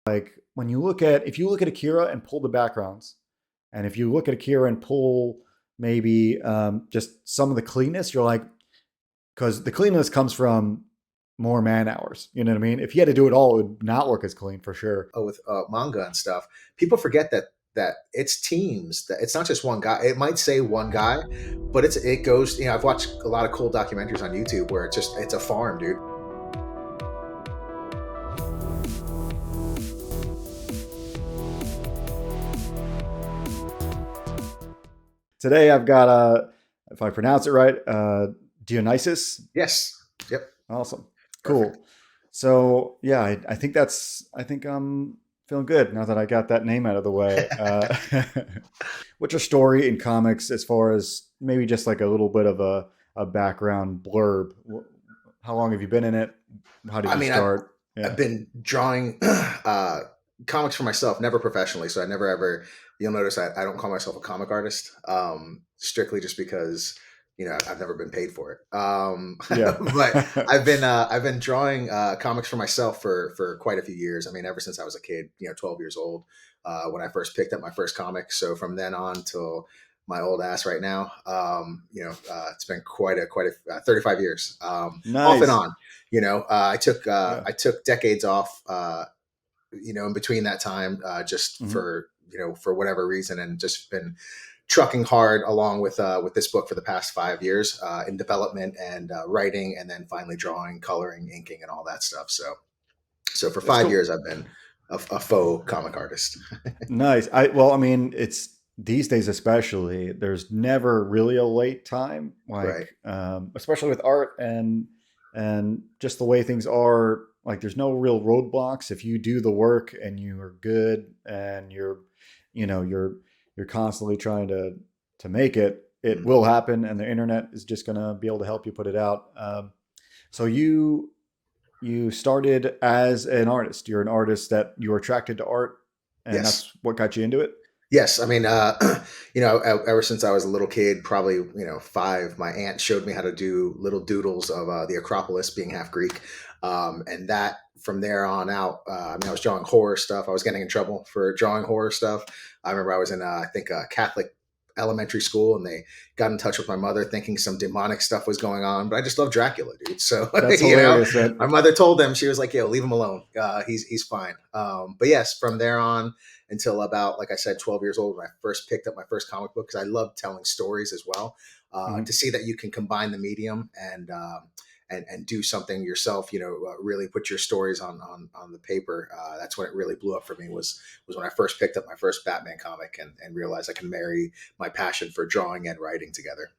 Like when you look at, if you look at Akira and pull the backgrounds, and if you look at Akira and pull maybe just some of the cleanness, you're like, because the cleanness comes from more man hours. You know what I mean? If you had to do it all, it would not work as clean for sure. With manga and stuff, people forget that it's teams. That it's not just one guy. It might say one guy, but it goes. I've watched a lot of cool documentaries on YouTube where it's a farm, dude. Today I've got if I pronounce it right, Dionysius. Yes. Yep. Awesome. Perfect. Cool. So yeah, I think I think I'm feeling good now that I got that name out of the way. What's your story in comics as far as maybe just like a little bit of a background blurb? How long have you been in it? How did I you mean, start? I've Yeah. been drawing comics for myself, never professionally. So I never ever. You'll notice I don't call myself a comic artist, strictly just because I've never been paid for it. Yeah. But I've been drawing comics for myself for quite a few years. I mean, ever since I was a kid, 12 years old, when I first picked up my first comic. So from then on till my old ass right now, it's been quite a 35 years, off and Nice. on. Yeah. I took decades off, in between that time, just Hmm. for whatever reason, and just been trucking hard along with this book for the past 5 years, in development and writing, and then finally drawing, coloring, inking, and all that stuff. So for That's five cool. years, I've been a faux comic artist. Nice. Well, I mean, it's these days especially. There's never really a late time, Right. like especially with art and just the way things are. Like, there's no real roadblocks if you do the work and you are good and you know, you're constantly trying to make it. It Mhm. will happen, and the internet is just gonna be able to help you put it out. So you started as an artist. You're an artist that you were attracted to art, and Yes. that's what got you into it. Yes, I mean, ever since I was a little kid, probably five, my aunt showed me how to do little doodles of the Acropolis, being half Greek, and that from there on out, I mean, I was drawing horror stuff. I was getting in trouble for drawing horror stuff. I remember I was in, I think, a Catholic elementary school, and they got in touch with my mother, thinking some demonic stuff was going on. But I just love Dracula, dude. So That's hilarious, my man. mother told them, she was like, "Yo, leave him alone. He's fine." But yes, from there on until about, like I said, 12 years old, when I first picked up my first comic book, because I love telling stories as well. To Mhm. see that you can combine the medium and do something yourself, really put your stories on the paper. That's when it really blew up for me. Was when I first picked up my first Batman comic and realized I can marry my passion for drawing and writing together.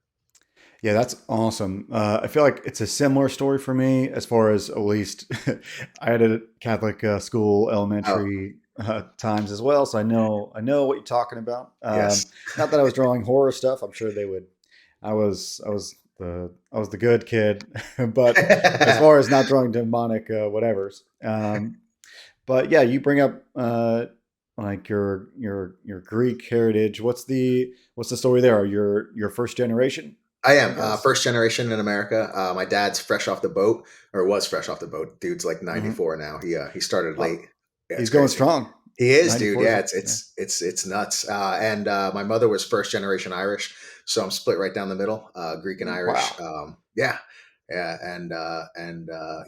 Yeah, that's awesome. I feel like it's a similar story for me as far as at least I had a Catholic school, Oh, elementary times as well, so I know what you're talking about. yes. Not that I was drawing horror stuff. I'm sure they would. I was the good kid, but as far as not drawing demonic whatevers. But yeah, you bring up like your Greek heritage. What's the story there? Your first generation, I I am guess. first generation in America. My dad's fresh off the boat, or was fresh off the boat. Dude's like Hmm. 94 now. He started late. Oh, Yeah, it's he's going crazy. strong. He is, dude. 94 is Yeah, a, it's yeah. it's it's it's nuts. And my mother was first generation Irish, so I'm split right down the middle, Greek and Irish. Wow. Yeah, yeah,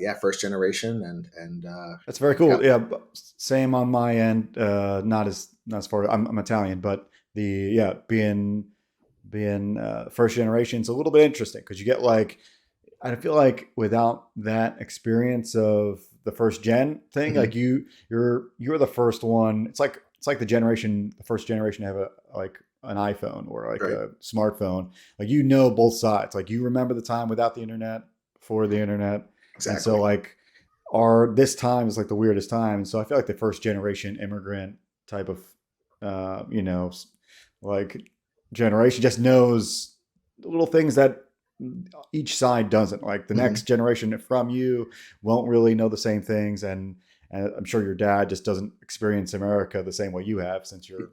yeah, first generation, and That's very got cool. Yeah, same on my end. Not as far. I'm Italian, but the yeah being first generation is a little bit interesting because you get like I feel like without that experience of the first gen thing, like mhm, you're the first one. It's like the first generation to have a like an iPhone or like right, a smartphone. Like you know both sides. Like you remember the time without the internet, for the internet, and so exactly. like our this time is like the weirdest time. And so I feel like the first generation immigrant type of you know like generation just knows little things that each side doesn't. Like the next Mhm. generation from you won't really know the same things, and I'm sure your dad just doesn't experience America the same way you have since you're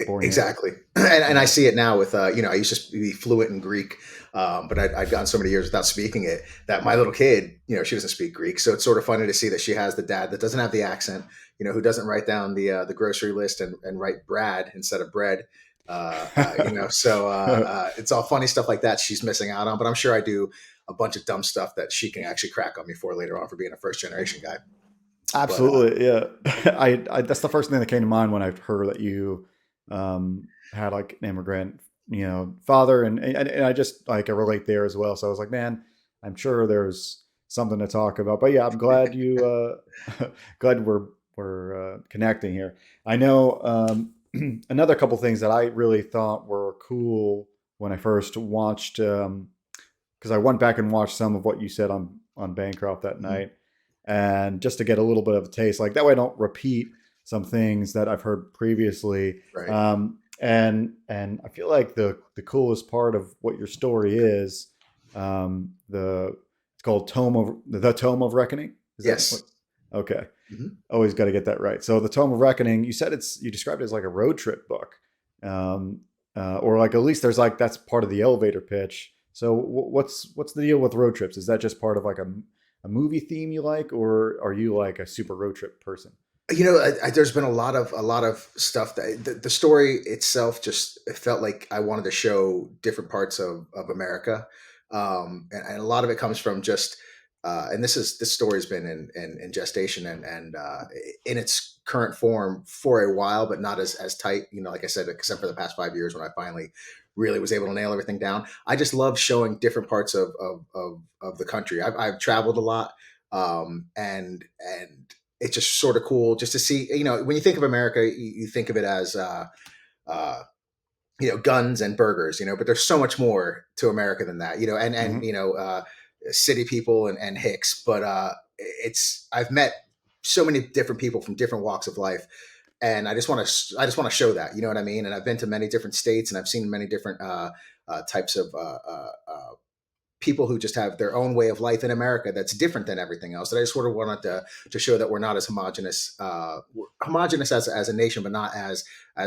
born here. Exactly. And I Uh, see it now with, I used to be fluent in Greek, but I'd gone so many years without speaking it that my little kid, she doesn't speak Greek. So it's sort of funny to see that she has the dad that doesn't have the accent, who doesn't write down the grocery list and write Brad instead of bread. It's all funny stuff like that she's missing out on, but I'm sure I do a bunch of dumb stuff that she can actually crack on me for later on for being a first generation guy. But Absolutely, yeah. I that's the first thing that came to mind when I heard that you had like an immigrant, father, and I just like I relate there as well. So I was like, man, I'm sure there's something to talk about. But yeah, I'm glad glad we're connecting here. I know another couple things that I really thought were cool when I first watched, because I went back and watched some of what you said on Bancroft that mhm, night, and just to get a little bit of a taste, like that way I don't repeat some things that I've heard previously. right. And I feel like the coolest part of what your story is, the it's called Tome of Reckoning. Is that what? Yes. Okay, Mhm. always got to get that right. So the Tome of Reckoning, you said you described it as like a road trip book, um, or like at least there's like that's part of the elevator pitch. So what's the deal with road trips? Is that just part of like a movie theme you like, or are you like a super road trip person? There's been a lot of stuff that the story itself just it felt like I wanted to show different parts of America, and a lot of it comes from just and this story's been in gestation and in its current form for a while, but not as tight. Like I said, except for the past 5 years when I finally really was able to nail everything down. I just love showing different parts of the country. I've traveled a lot, and it's just sort of cool just to see. When you think of America, you think of it as uh, guns and burgers. But there's so much more to America than that. And Hmm. city people and hicks. But it's I've met so many different people from different walks of life, and I just want to show that. You know what I mean? And I've been to many different states, and I've seen many different types of people who just have their own way of life in America that's different than everything else. That I just sort of wanted to show that we're not as homogenous, we're homogenous as a nation, but not as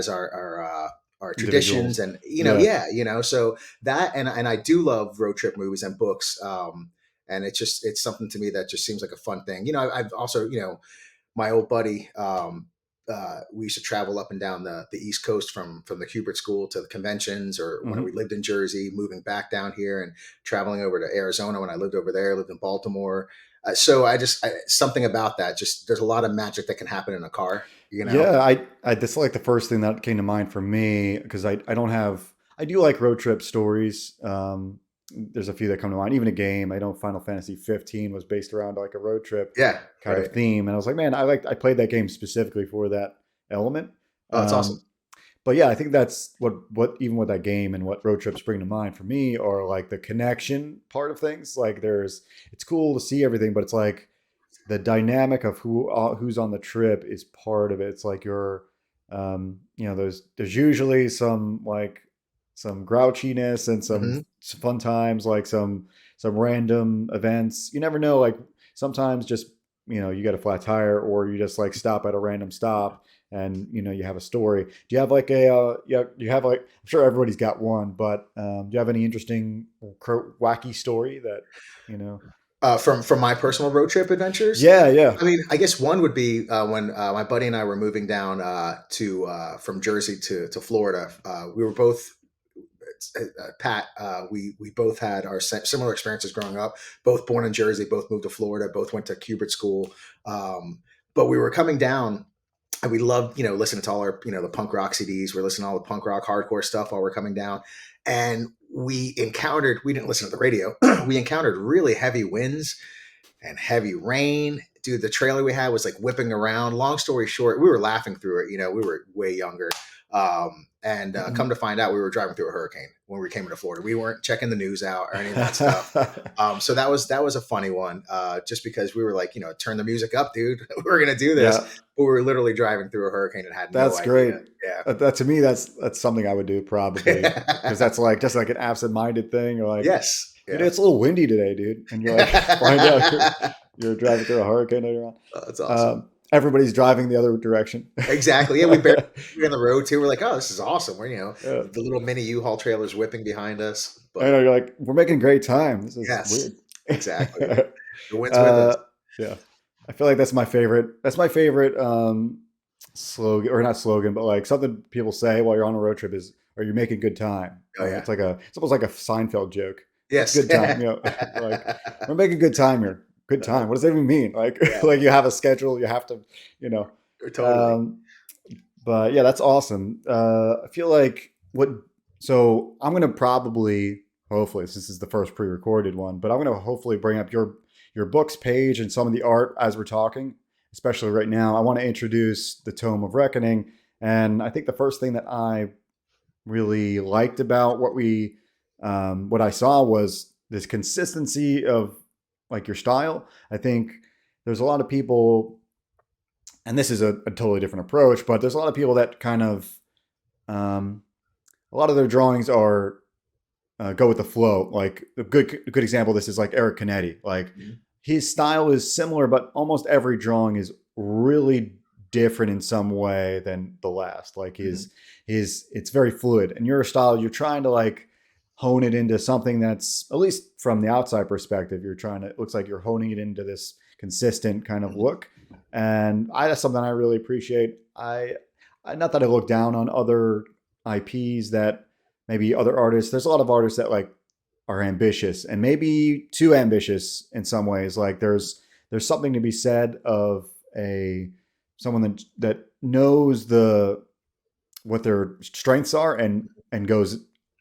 our traditions Individuals. and Yeah. yeah, so that and I do love road trip movies and books. And it's something to me that just seems like a fun thing. I've also my old buddy. We used to travel up and down the East Coast from the Kubert School to the conventions, or when we Hmm. lived in Jersey, moving back down here and traveling over to Arizona when I lived over there, lived in Baltimore. So something about that. Just there's a lot of magic that can happen in a car. Yeah, I that's like the first thing that came to mind for me because I don't have I do like road trip stories. There's a few that come to mind. Even a game. I know Final Fantasy 15 was based around like a road trip Yeah, kind of right. theme, and I was like, man, I played that game specifically for that element. Oh, it's awesome. Um, but yeah, I think that's what even with that game and what road trips bring to mind for me are like the connection part of things. Like it's cool to see everything, but it's like the dynamic of who's on the trip is part of it. It's like there's usually some grouchiness and Hmm. some fun times, like some random events. You never know. Like sometimes just you get a flat tire, or you just like stop at a random stop, and you have a story. Do you have like you have like I'm sure everybody's got one, but do you have any interesting wacky story that you know? From my personal road trip adventures. Yeah, yeah. I mean, I guess one would be when my buddy and I were moving down to from Jersey to Florida. We were both Pat. We both had our similar experiences growing up. Both born in Jersey, both moved to Florida, both went to Kubert School. But we were coming down, and we loved listening to all our the punk rock CDs. We're listening to all the punk rock hardcore stuff while we're coming down, and we didn't listen to the radio. We encountered really heavy winds and heavy rain. Dude, the trailer we had was like whipping around. Long story short, we were laughing through it. We were way younger. And come to find out, we were driving through a hurricane when we came into Florida. We weren't checking the news out or any of that stuff. So that was a funny one, just because we were like, turn the music up, dude. We're gonna do this, Yeah, but we were literally driving through a hurricane and had no that's idea. great. Yeah, That to me, that's something I would do probably because that's like just like an absent-minded thing. Or like, yes, yeah. it's a little windy today, dude, and you're like find out you're driving through a hurricane later on. That's awesome. everybody's driving the other direction. Exactly. Yeah, we barely were on the road too. We're like, oh, this is awesome. We're, Yeah. the little mini U-Haul trailers whipping behind us. I But know you're like, we're making great time. This is yes, weird. exactly, dude. The wind's with us. uh, yeah, I feel like that's my favorite. That's my favorite slogan, or not slogan, but like something people say while you're on a road trip is, "Are you making good time?" Oh Like yeah. it's almost like a Seinfeld joke. What's Yes. good time? Like we're making good time here. Good time. What does that even mean? Like Yeah, like you have a schedule. You have to, you know. totally. Um, but yeah, that's awesome. I feel like what. So I'm gonna probably, hopefully, since this is the first pre-recorded one, but I'm gonna hopefully bring up your books page and some of the art as we're talking. Especially right now, I want to introduce the Tome of Reckoning, and I think the first thing that I really liked about what I saw was this consistency of like your style. I think there's a lot of people, and this is a totally different approach, but there's a lot of people that kind of um, a lot of their drawings are go with the flow. Like a good example of this is like Eric Canetti. Like Mhm. his style is similar, but almost every drawing is really different in some way than the last. Like Mhm. his it's very fluid. And your style, you're trying to like hone it into something that's, at least from the outside perspective, you're trying to, it looks like you're honing it into this consistent kind of Mhm. look. And that's something I really appreciate. I not that I look down on other IPs that maybe other artists. There's a lot of artists that like are ambitious and maybe too ambitious in some ways. Like there's something to be said of a someone that knows the what their strengths are and goes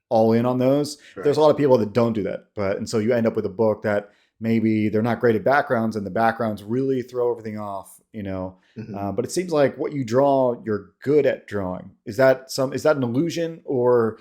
all in on those. There's Right. a lot of people that don't do that, but and so you end up with a book that maybe they're not great at backgrounds and the backgrounds really throw everything off, you know. Mhm. But it seems like what you draw, you're good at drawing. Is that an illusion, or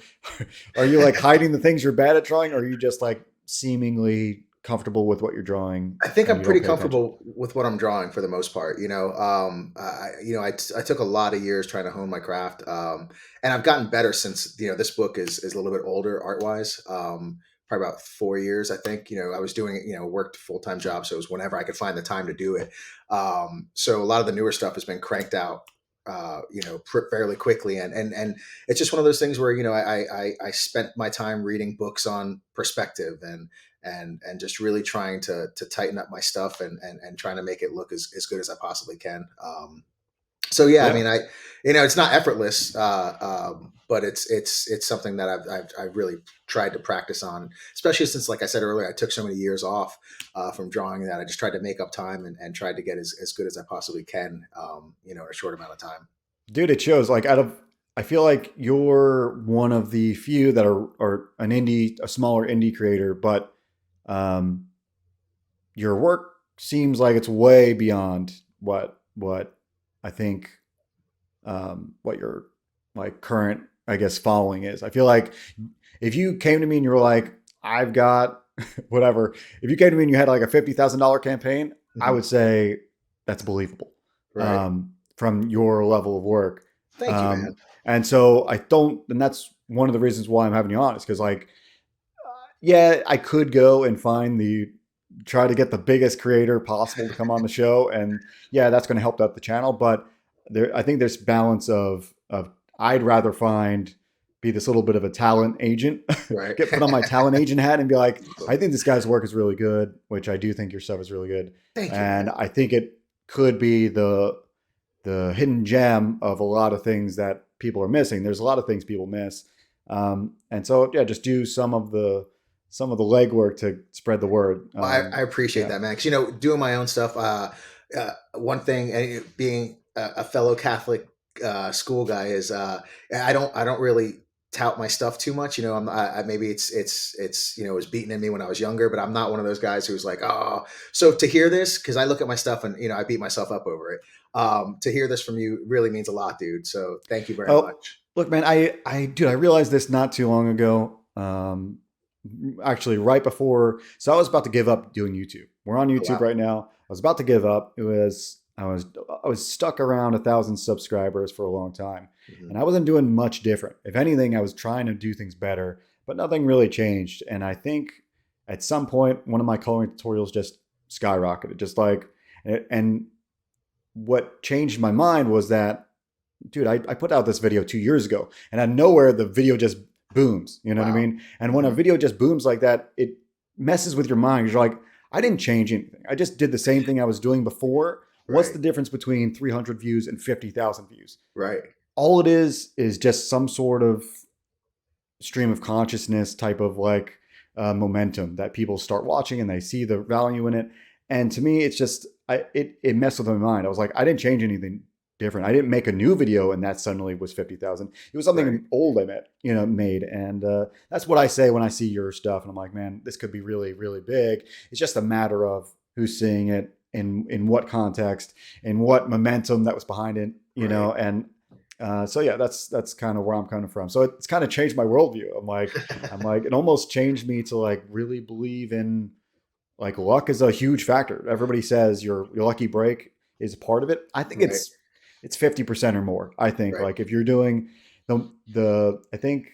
are you like hiding the things you're bad at drawing, or are you just like seemingly comfortable with what you're drawing I think and I'm you don't pretty pay attention? comfortable with what I'm drawing for the most part. I took a lot of years trying to hone my craft, and I've gotten better since this book is a little bit older art wise. Probably about 4 years, I think. I was doing worked a full time job, so it was whenever I could find the time to do it. So a lot of the newer stuff has been cranked out. Fairly quickly, and it's just one of those things where I spent my time reading books on perspective and just really trying to tighten up my stuff and trying to make it look as good as I possibly can. So yeah, I Yeah. mean, it's not effortless, but it's something that I've really tried to practice on, especially since, like I said earlier, I took so many years off from drawing that I just tried to make up time and tried to get as good as I possibly can, in a short amount of time. Dude, it shows. Like out of, I feel like you're one of the few that are a smaller indie creator, but um, your work seems like it's way beyond what I think what your like current, I guess, following is. I feel like if you came to me and you were like, I've got whatever, if you came to me and you had like a $50,000 campaign, I Mhm. would say that's believable Right. from your level of work. Thank you, man. Um, and so I don't, and that's one of the reasons why I'm having you on is because like, yeah, I could go and find try to get the biggest creator possible to come on the show, and yeah, that's going to help out the channel. But I think there's balance of I'd rather be this little bit of a talent agent, Right. get put on my talent agent hat and be like, I think this guy's work is really good, which I do think your stuff is really good, Thank you, and man. I think it could be the hidden gem of a lot of things that people are missing. There's a lot of things people miss, and so yeah, just do some of the legwork to spread the word. Well, I appreciate Yeah, that, man. Because doing my own stuff. One thing, being a fellow Catholic school guy, is I don't really tout my stuff too much. Maybe it was beaten in me when I was younger, but I'm not one of those guys who's like, oh. So to hear this, because I look at my stuff and I beat myself up over it. To hear this from you really means a lot, dude. So thank you very oh, much. look, man, dude, I realized this not too long ago. Actually, right before, so I was about to give up doing YouTube. We're on Oh, YouTube wow. right now. I was about to give up. I was stuck around 1,000 subscribers for a long time, Mhm. and I wasn't doing much different. If anything, I was trying to do things better, but nothing really changed. And I think at some point, one of my coloring tutorials just skyrocketed, just like, and what changed my mind was that, dude, I put out this video 2 years ago, and out of nowhere the video just booms. You know what I Wow. mean? And when a Hmm. video just booms like that, it messes with your mind. You're like, I didn't change anything. I just did the same thing I was doing before. What's Right. the difference between 300 views and 50,000 views? Right. All it is just some sort of stream of consciousness type of like momentum that people start watching and they see the value in it. And to me, it's just it messed with my mind. I was like, I didn't change anything different. I didn't make a new video and that suddenly was 50,000. It was Right. something old I made, and that's what I say when I see your stuff. And I'm like, man, this could be really really big. It's just a matter of who's seeing it, in what context, in what momentum that was behind it, Right. and so yeah, that's kind of where I'm coming from. So it's kind of changed my worldview. I'm like, it almost changed me to like really believe in like luck is a huge factor. Everybody says your lucky break is part of it. I think Right. it's 50% or more. I think Right. like if you're doing the I think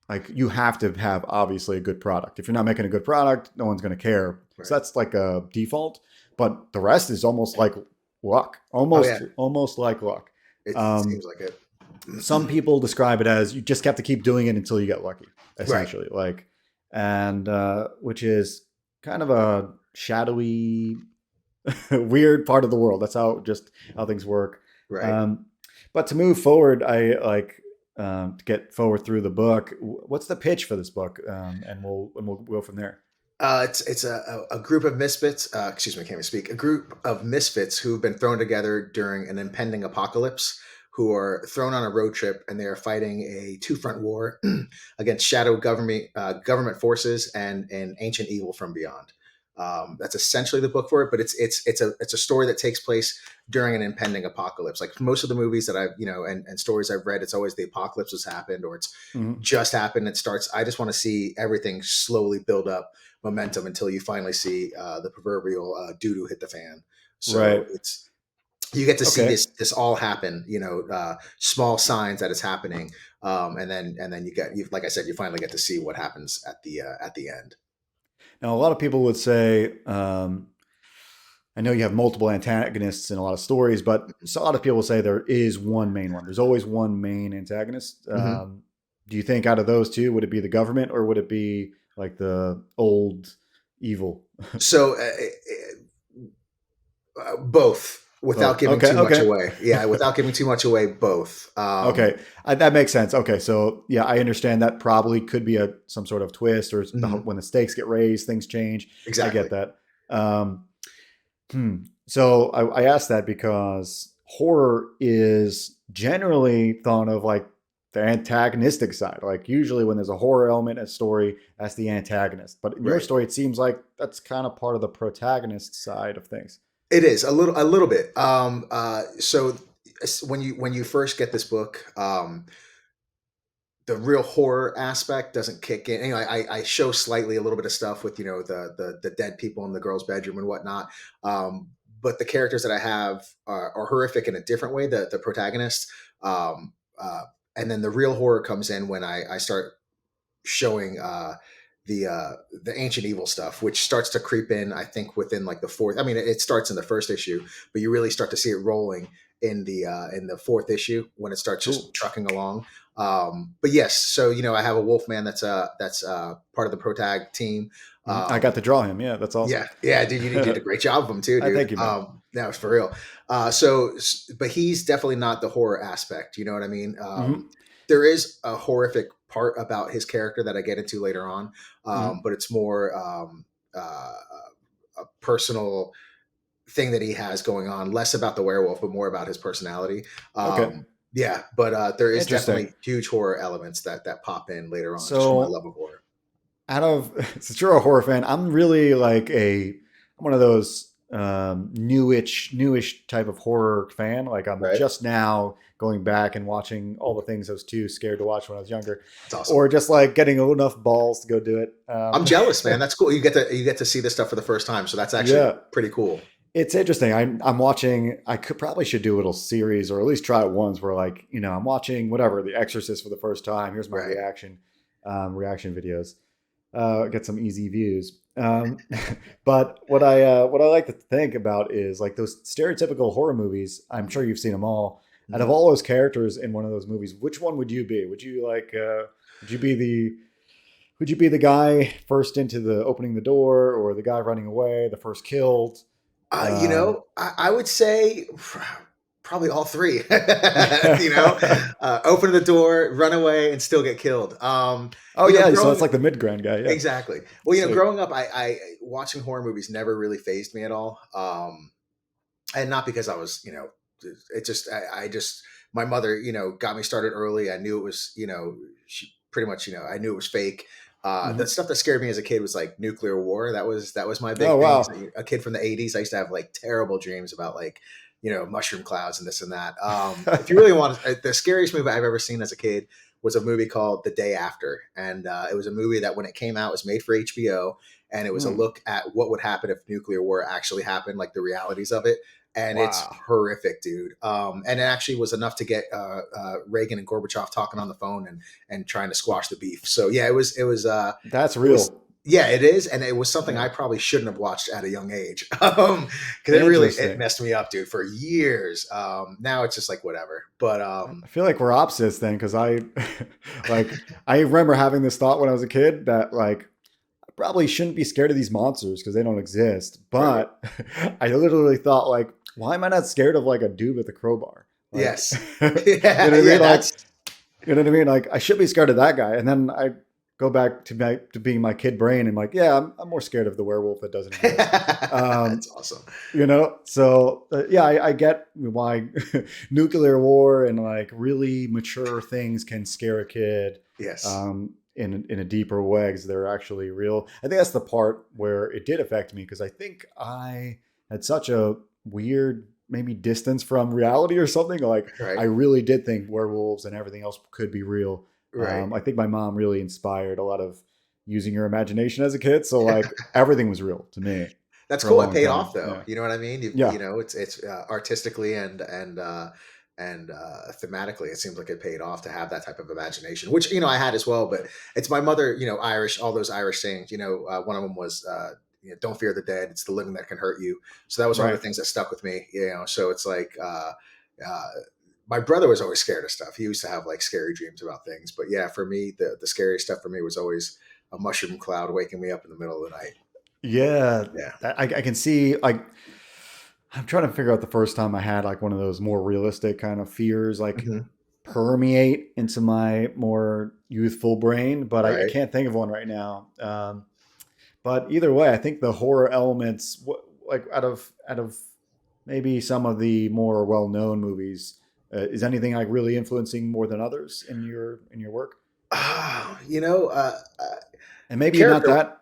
like you have to have obviously a good product. If you're not making a good product, no one's going to care. So Right. that's like a default. But the rest is almost like luck, Oh yeah. almost like luck. It Um, seems like it. some people describe it as you just have to keep doing it until you get lucky, Right. essentially. Like, and which is kind of a shadowy, weird part of the world. That's how things work. Right. Um, but to move forward, I like to get forward through the book. What's the pitch for this book? And we'll go from there. It's a group of misfits. Excuse me, I can't even speak. A group of misfits who've been thrown together during an impending apocalypse, who are thrown on a road trip, and they are fighting a two front war against shadow government forces and an ancient evil from beyond. That's essentially the book for it, but it's a story that takes place during an impending apocalypse. Like most of the movies that I've and stories I've read, it's always the apocalypse has happened or it's Mhm. just happened. It starts. I just want to see everything slowly build up momentum until you finally see the proverbial doo-doo hit the fan. So Right. it's you get to see Okay. this all happen. Small signs that it's happening, and then you like I said, you finally get to see what happens at the end. Now, a lot of people would say, I know you have multiple antagonists in a lot of stories, but so a lot of people say there is one main one. There's always one main antagonist. Hmm. Do you think out of those two, would it be the government or would it be like the old evil? So both, without Both. giving Okay. too much Okay. away. Yeah, without giving too much away, both. Okay. That makes sense. Okay. So yeah, I understand that probably could be some sort of twist, or Mhm, when the stakes get raised, things change. I exactly. get that. Um, So I asked that because horror is generally thought of like the antagonistic side. Like usually when there's a horror element in a story, that's the antagonist. But in your Right. story, it seems like that's kind of part of the protagonist side of things. It is a little bit. So when you first get this book, the real horror aspect doesn't kick in. I show slightly a little bit of stuff with the dead people in the girl's bedroom and whatnot. But the characters that I have are horrific in a different way. The protagonist, um, uh, and then the real horror comes in when I start showing the ancient evil stuff, which starts to creep in. I think within like the fourth. I mean, it starts in the first issue, but you really start to see it rolling in the fourth issue when it starts just Cool. trucking along. But yes, so I have a Wolfman that's part of the Protag team. I got Um, to draw him. Yeah, that's awesome. yeah, yeah, dude, you did a great job of him too, I dude. thank you, man. No, it's for real. But he's definitely not the horror aspect. You know what I mean? Hmm. There is a horrific part about his character that I get into later on, Hmm. but it's more a personal thing that he has going on, less about the werewolf, but more about his personality. Okay. Yeah, but there is Interesting. definitely huge horror elements that pop in later on, just from my So love of horror. out of since you're a horror fan, I'm really like I'm one of those newish type of horror fan. Like I'm Right? just now going back and watching all the things I was too scared to watch when I was younger, It's awesome. or just like getting enough balls to go do it. I'm jealous, man. That's cool. You get to see this stuff for the first time, so that's actually Yeah, pretty cool. it's interesting. I'm watching. I could probably should do a little series, or at least try it once, where like I'm watching whatever The Exorcist for the first time. Here's my Right. reaction videos. Get some easy views. Um, but what I like to think about is like those stereotypical horror movies. I'm sure you've seen them all. Out of Mhm. all those characters in one of those movies, which one would you be? Would you like? Would you be the would you be the guy first into the opening the door, or the guy running away, the first killed? Um, I would say probably all three. Open the door, run away, and still get killed. oh yeah, so it's Growing like the mid grand guy. Yeah, exactly. Well, sweet. growing up, I watching horror movies never really phased me at all. And not because I was, it just I just my mother, got me started early. I knew it was, she pretty much, I knew it was fake. The Hmm. stuff that scared me as a kid was like nuclear war. That was my Oh big thing. 'Cause wow. a kid from the '80s, I used to have like terrible dreams about like, mushroom clouds and this and that. If you really want, the scariest movie I've ever seen as a kid was a movie called The Day After, and it was a movie that when it came out was made for HBO, and it was a Hmm. look at what would happen if nuclear war actually happened, like the realities of it, and it's Wow. horrific, dude. And it actually was enough to get Reagan and Gorbachev talking on the phone and trying to squash the beef. So yeah, That's it was real. yeah, it is, and it was something Yeah. I probably shouldn't have watched at a young age, because it Interesting. messed me up, dude, for years. Now it's just like whatever, but I feel like we're opposites then, because like, I remember having this thought when I was a kid that like I probably shouldn't be scared of these monsters because they don't exist. right, But I literally thought like, why am I not scared of like a dude with a crowbar? Like, yes, you know what yeah, I yeah, mean? Like, that's you know what I mean? Like, I should be scared of that guy. And then I go back to being my kid brain and like, yeah, I'm more scared of the werewolf that doesn't exist. that's awesome. So yeah, I get why nuclear war and like really mature things can scare a kid Yes. in a deeper way because they're actually real. I think that's the part where it did affect me because I think I had such a weird maybe distance from reality or something. Like I Right, really did think werewolves and everything else could be real. right. I think my mom really inspired a lot of using your imagination as a kid. So like everything was real to me That's for a cool. It long paid time. off though. Yeah. You know what I mean? Yeah. It's artistically and thematically, it seems like it paid off to have that type of imagination, which I had as well. But it's my mother, Irish, all those Irish sayings. One of them was, "Don't fear the dead; it's the living that can hurt you." So that was one of the Right. things that stuck with me. So it's like. Uh, my brother was always scared of stuff. He used to have like scary dreams about things. But yeah, for me, the scariest stuff for me was always a mushroom cloud waking me up in the middle of the night. Yeah. Yeah. I can see like I'm trying to figure out the first time I had like one of those more realistic kind of fears like Hmm. permeate into my more youthful brain, but I Right. can't think of one right now. But either way, I think the horror elements, like out of maybe some of the more well known movies, is anything like really influencing more than others in your work? Ah, you know, And maybe not character. that.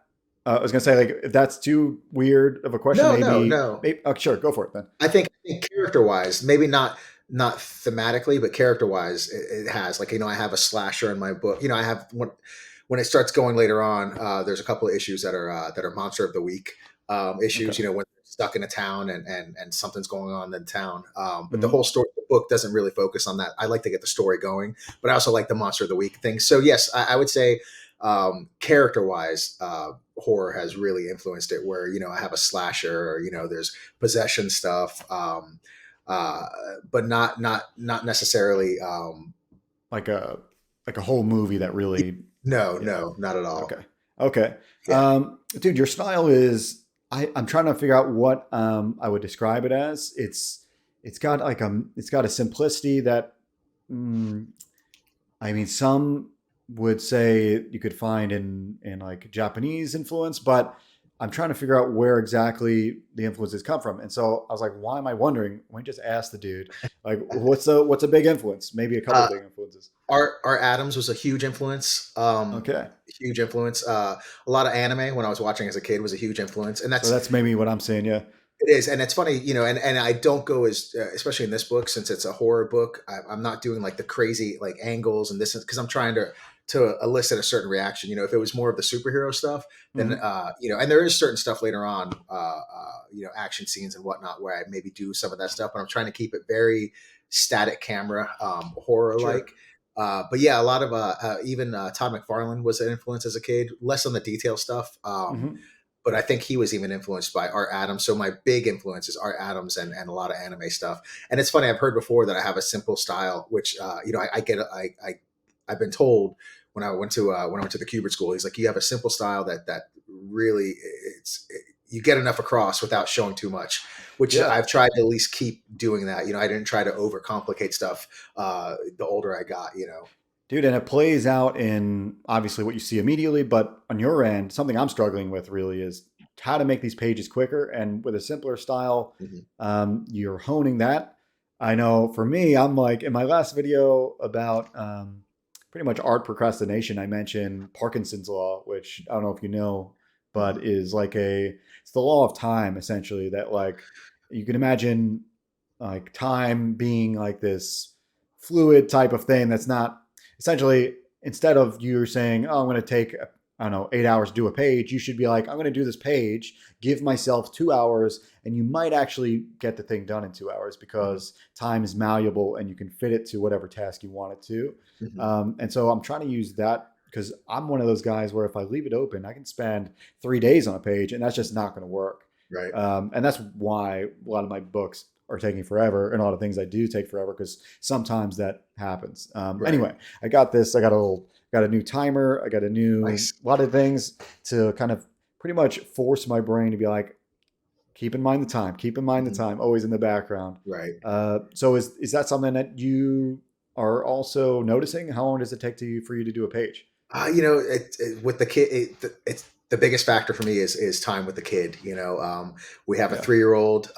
I was gonna say like if that's too weird of a question, No, no, no. maybe oh, sure, go for it then. I think character wise, maybe not thematically, but character wise, it has. Like I have a slasher in my book. I have when it starts going later on. There's a couple of issues that are monster of the week Okay. issues. When they're stuck in a town and something's going on in town. But the Hmm. whole story of the book doesn't really focus on that. I like to get the story going, but I also like the monster of the week thing. So yes, I would say character wise, horror has really influenced it. Where I have a slasher, or there's possession stuff, uh, but not necessarily. Like a whole movie that really, No, yeah. no, not at all. Okay. Okay. Yeah. Dude, your style is I'm trying to figure out what I would describe it as. It's got like it's got a simplicity that mm, I mean some would say you could find in like Japanese influence, but I'm trying to figure out where exactly the influences come from. And so I was like, why am I wondering? Why don't you just ask the dude, like, what's a big influence? Maybe a couple Uh, big influences. Art Adams was a huge influence. Okay. Huge influence. A lot of anime when I was watching as a kid was a huge influence, and So that's that's maybe what I'm saying. Yeah. it is, and it's funny, and I don't go as, especially in this book, since it's a horror book. I'm not doing like the crazy like angles and this because I'm trying to elicit a certain reaction. If it was more of the superhero stuff, then Hmm. and there is certain stuff later on, action scenes and whatnot where I maybe do some of that stuff, but I'm trying to keep it very static camera, horror Sure. like. But yeah, a lot of even Todd McFarlane was an influence as a kid. Less on the detail stuff. Hmm. but I think he was even influenced by Art Adams. So my big influence is Art Adams and a lot of anime stuff. And it's funny, I've heard before that I have a simple style, which I've been told when I went to the Kubert School, he's like, you have a simple style that really you get enough across without showing too much. Which Yeah. I've tried to at least keep doing that. I didn't try to overcomplicate stuff. The older I got. Dude, and it plays out in obviously what you see immediately, but on your end, something I'm struggling with really is how to make these pages quicker. And with a simpler style, Mhm. you're honing that. I know for me, I'm like in my last video about pretty much art procrastination, I mentioned Parkinson's law, which I don't know if you know, Mhm. but is like it's the law of time essentially that like you can imagine like time being like this fluid type of thing that's not essentially instead of you saying, "Oh, I'm going to take I don't know 8 hours to do a page," you should be like, "I'm going to do this page, give myself 2 hours, and you might actually get the thing done in 2 hours Mhm. because time is malleable and you can fit it to whatever task you want it to." Mhm. And so I'm trying to use that because I'm one of those guys where if I leave it open, I can spend 3 days on a page, and that's just not going to work. Right. And that's why a lot of my books are taking forever, and a lot of things I do take forever because sometimes that happens. Right. Anyway, I got this. Got a new timer. I got a Nice. lot of things to kind of pretty much force my brain to be like, keep in mind the time, keep in mind the Mhm. time, always in the background. Right. So is that something that you are also noticing? How long does it take for you to do a page? With the kid, it's the biggest factor for me is time with the kid. We have a Yeah. 3-year old.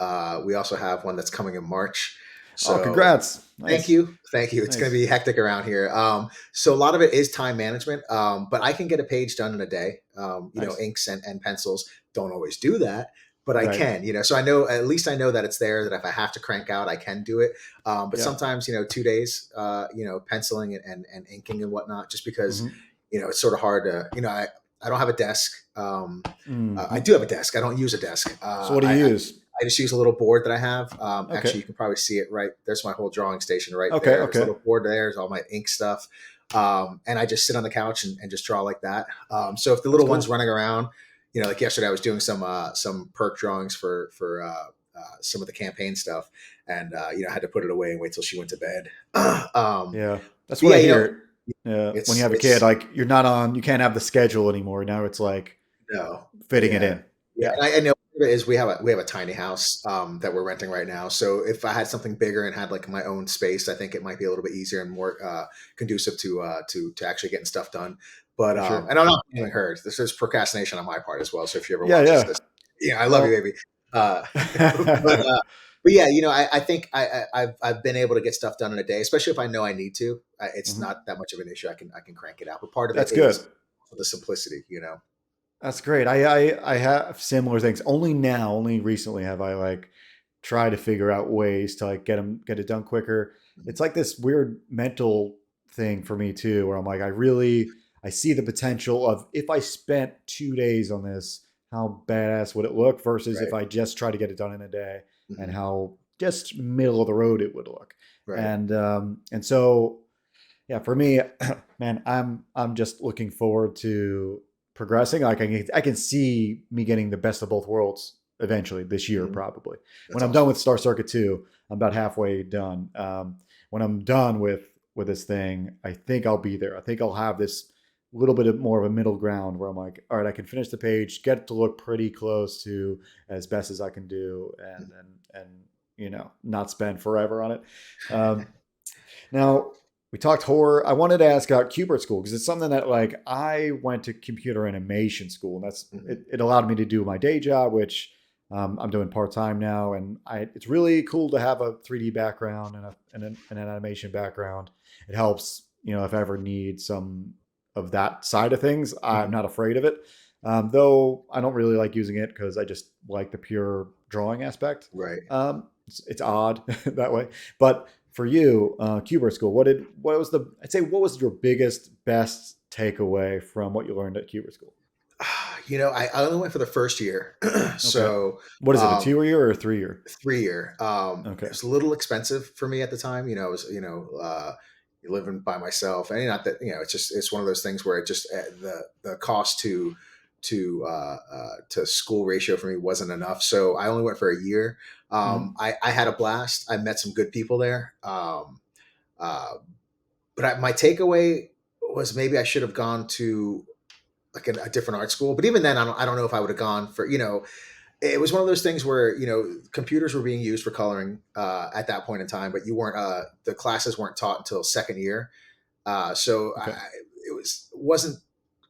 We also have one that's coming in March. Oh, So congrats! thank Nice, you, thank you. It's going to nice. be hectic around here. So a lot of it is time management. But I can get a page done in a day. Nice. Inks and pencils don't always do that, but I Right. can. So I know, at least I know that it's there. That if I have to crank out, I can do it. But Yeah. sometimes 2 days, penciling and inking and whatnot, just because Mm-hmm. it's sort of hard to. I don't have a desk. I Mm-hmm. do have a desk. I don't use a desk. So what do you use? I just use a little board that I have. Okay. Actually, you can probably see it right. There's my whole drawing station right Okay. there. There's a Okay. little board there. There's all my ink stuff. And I just sit on the couch and just draw like that. So if the That's little one's cool. running around, like yesterday, I was doing some perk drawings for some of the campaign stuff, and I had to put it away and wait till she went to bed. Yeah, that's But what yeah, I hear. When you have a kid, it's like you're not on, you can't have the schedule anymore. Now it's like no, fitting it yeah, in. yeah. Yeah, And I know it is we have a tiny house that we're renting right now. So if I had something bigger and had like my own space, I think it might be a little bit easier and more conducive to actually getting stuff done. But for sure. and I'm not blaming her. This is procrastination on my part as well. So if she ever Yeah, watches yeah. this, I love you, Well, baby. But yeah, I think I've been able to get stuff done in a day, especially if I know I need to. It's mhm. not that much of an issue. I can crank it out. But part of it That's good. is the simplicity. That's great. I have similar things. Only now, only recently have I like tried to figure out ways to like get it done quicker. It's like this weird mental thing for me too, where I'm like, I see the potential of if I spent 2 days on this, how badass would it look versus if Right. I just try to get it done in a day and Hmm. how just middle of the road it would look. Right. And so yeah, for me, man, I'm just looking forward to progressing. Like I can see me getting the best of both worlds eventually this year, Hmm. probably. When That's I'm done awesome. with Star Circuit 2, I'm about halfway done. When I'm done with this thing, I think I'll be there. I think I'll have this little bit of more of a middle ground where I'm like, all right, I can finish the page, get it to look pretty close to as best as I can do, and not spend forever on it. Um, now, we talked horror. I wanted to ask about Kubert School because it's something that like I went to computer animation school, and Hmm. it allowed me to do my day job, which I'm doing part time now, and it's really cool to have a 3D background and an animation background. It helps, if I ever need some of that side of things, I'm Hmm. not afraid of it. Though I don't really like using it because I just like the pure drawing aspect. Right. It's odd that way, but for you, Kubert School, what was your biggest, best takeaway from what you learned at Kubert School? I only went for the first year, Okay. so What is it, a um, 2 year or a 3 year? 3 year. It Okay. was a little expensive for me at the time. I was living by myself, and not that it's one of those things where it just the cost to to school ratio for me wasn't enough. So I only went for a year. Mhm. I had a blast. I met some good people there. Uh, but my takeaway was maybe I should have gone to like a different art school. But even then, I don't know if I would have gone for, it was one of those things where, computers were being used for coloring at that point in time, but you weren't, the classes weren't taught until second year. Okay. It wasn't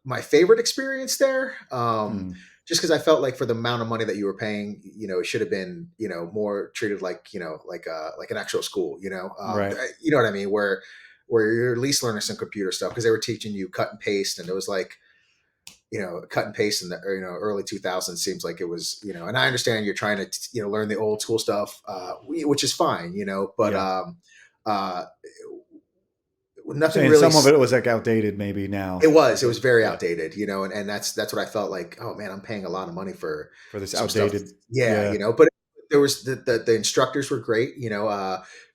my favorite experience there. Mm. Just because I felt like for the amount of money that you were paying, it should have been, more treated like, like an actual school, Right. you know what I mean? Where you're at least learning some computer stuff because they were teaching you cut and paste, and it was like, cut and paste in the early 2000s seems like it was, and I understand you're trying to learn the old school stuff, which is fine, but Yeah. uh, nothing Saying really. some of it was like outdated maybe now. It was very Yeah. outdated, and that's what I felt like. Oh man, I'm paying a lot of money for For this some stuff. outdated. Yeah, Yeah. but there was the instructors were great.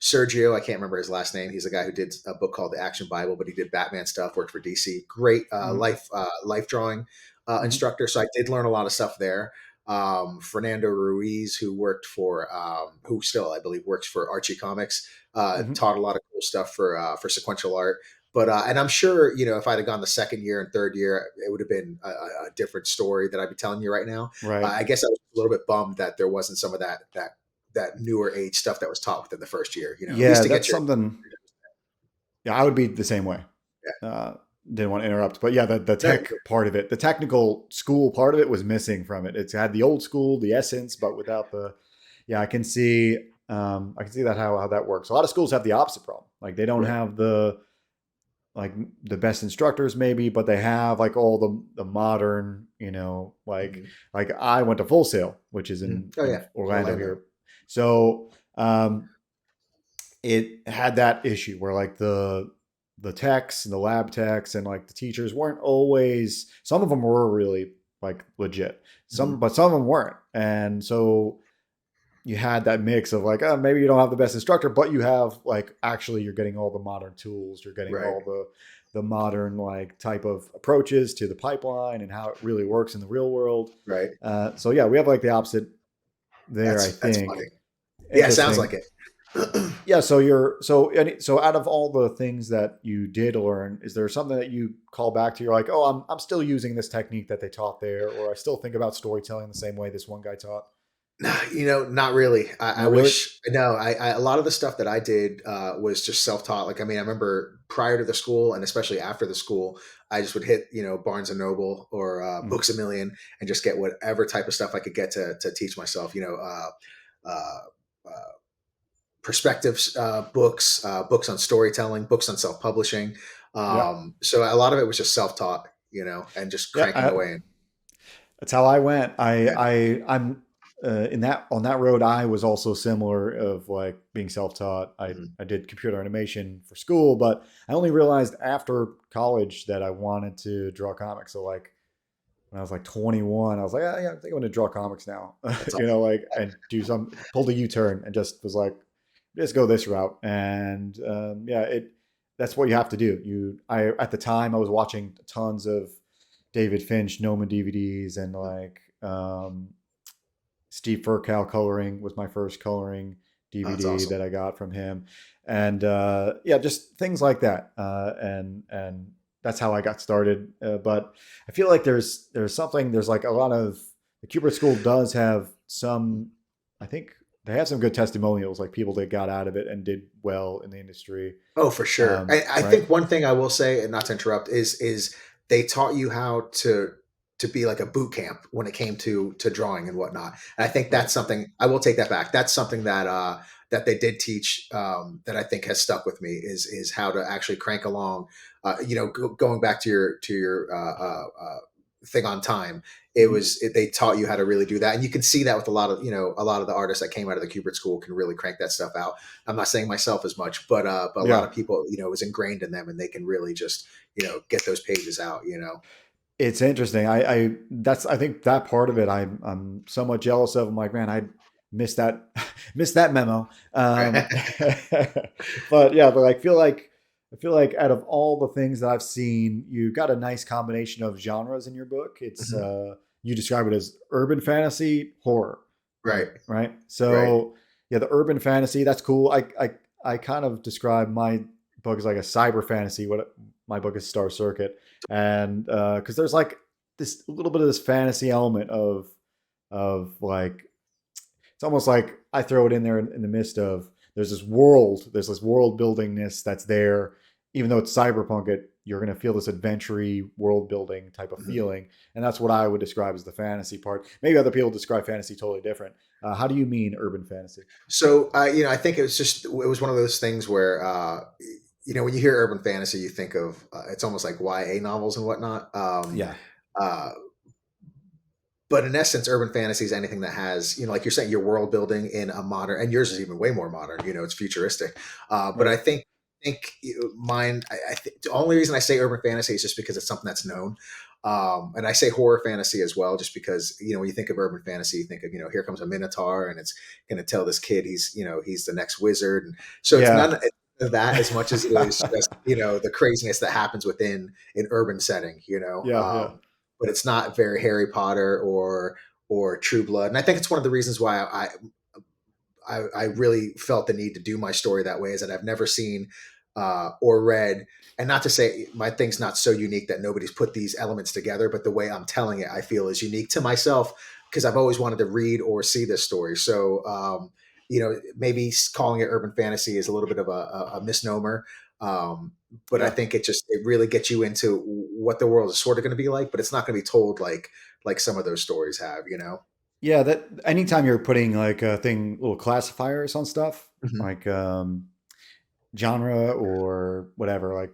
Sergio, I can't remember his last name. He's a guy who did a book called The Action Bible, but he did Batman stuff. Worked for DC. Great Mhm. life drawing Mhm. instructor. So I did learn a lot of stuff there. Fernando Ruiz, who still I believe works for Archie Comics, Mhm. taught a lot of cool stuff for sequential art. But and I'm sure if I'd have gone the second year and third year, it would have been a different story that I'd be telling you right now. Right. I guess I was a little bit bummed that there wasn't some of that newer age stuff that was taught within the first year. At least Yeah, to get that's your something. Yeah, I would be the same way. yeah. Uh, didn't want to interrupt, but yeah, the No, you're tech part of it, the technical school part of it was missing from it. It's had the old school, the essence, but without the. Yeah, I can see that how that works. A lot of schools have the opposite problem. Like they don't good. Right. have like the best instructors maybe, but they have like all the modern, Mm-hmm. like I went to Full Sail, which is Mm-hmm. Oh in yeah, Orlando Orlando. here. So it had that issue where like the techs and the lab techs and like the teachers weren't always, some of them were really like legit, Mm-hmm. but some of them weren't. And so you had that mix of like, oh, maybe you don't have the best instructor, but you have like actually you're getting all the modern tools, you're getting Right. all the modern like type of approaches to the pipeline and how it really works in the real world. Right. So yeah, we have like the opposite there, I That's funny. think. Yeah, sounds like Interesting. it. Yeah, so out of all the things that you did learn, is there something that you call back to? You're like, oh, I'm still using this technique that they taught there, or I still think about storytelling the same way this one guy taught. Not really. I Not really. wish. No, a lot of the stuff that I did was just self taught. Like, I mean, I remember prior to the school and especially after the school, I just would hit Barnes and Noble or Mm, Books a Million and just get whatever type of stuff I could get to teach myself. Uh, uh, perspectives books, books on storytelling, books on self publishing. yeah, So a lot of it was just self taught, and just yeah. cranking away. And That's how I went. yeah. I'm in that on that road. I was also similar of like being self taught. Mhm. I did computer animation for school, but I only realized after college that I wanted to draw comics. So like when I was like 21, I was like, ah, yeah, I think I'm going to draw comics now, That's like and do some pulled a U-turn and just was like, just go this route. And yeah, that's what you have to do. I at the time I was watching tons of David Finch Noma DVDs and like Steve Furcal coloring was my first coloring that's DVD awesome. that I got from him, and yeah, just things like that, and that's how I got started. But I feel like there's something there's like a lot of the Kubert School does have some. I think they have some good testimonials, like people that got out of it and did well in the industry, Oh, for sure. I right? think one thing I will say, and not to interrupt, is they taught you how to be like a boot camp when it came to drawing and whatnot. And I think Right. that's something I will take that back. That's something that they did teach, that I think has stuck with me is how to actually crank along. Going back to your thing on time, Hmm. they taught you how to really do that, and you can see that with a lot of the artists that came out of the Kubert School can really crank that stuff out. I'm not saying myself as much, but a lot Yeah. of people, it was ingrained in them, and they can really just get those pages out. It's interesting. I think that part of it I'm somewhat jealous of. I'm like, man, I missed that missed that memo. But yeah, but I feel like I feel like out of all the things that I've seen, you got a nice combination of genres in your book. It's Mhm. you describe it as urban fantasy, horror, Right. right? Right. So yeah, the urban fantasy, that's cool. I kind of describe my book as like a cyber fantasy. What my book is Star Circuit, and because there's like this a little bit of this fantasy element of like it's almost like I throw it in there in the midst of there's this world buildingness that's there, even though it's cyberpunk. You're going to feel this adventure world building type of Mhm. feeling, and that's what I would describe as the fantasy part. Maybe other people describe fantasy totally different. How do you mean urban fantasy? So, I think it was one of those things where, when you hear urban fantasy, you think of it's almost like YA novels and whatnot. Yeah, Uh, but in essence, urban fantasy is anything that has, like you're saying, your world building in a modern, and yours is even way more modern. It's futuristic. But right. I think mine. I think the only reason I say urban fantasy is just because it's something that's known. And I say horror fantasy as well, just because when you think of urban fantasy, you think of here comes a minotaur, and it's going to tell this kid he's the next wizard, and so it's Yeah, none of that as much as it is just the craziness that happens within an urban setting. yeah, yeah, But it's not very Harry Potter or True Blood. And I think it's one of the reasons why I really felt the need to do my story that way, is that I've never seen or read. And not to say my thing's not so unique that nobody's put these elements together, but the way I'm telling it, I feel is unique to myself, because I've always wanted to read or see this story. So, maybe calling it urban fantasy is a little bit of a misnomer. Um, but I yeah. think it really gets you into what the world is sort of going to be like, but it's not going to be told like some of those stories have. Yeah, that anytime you're putting like a thing, little classifiers on stuff, Hmm. like genre or whatever, like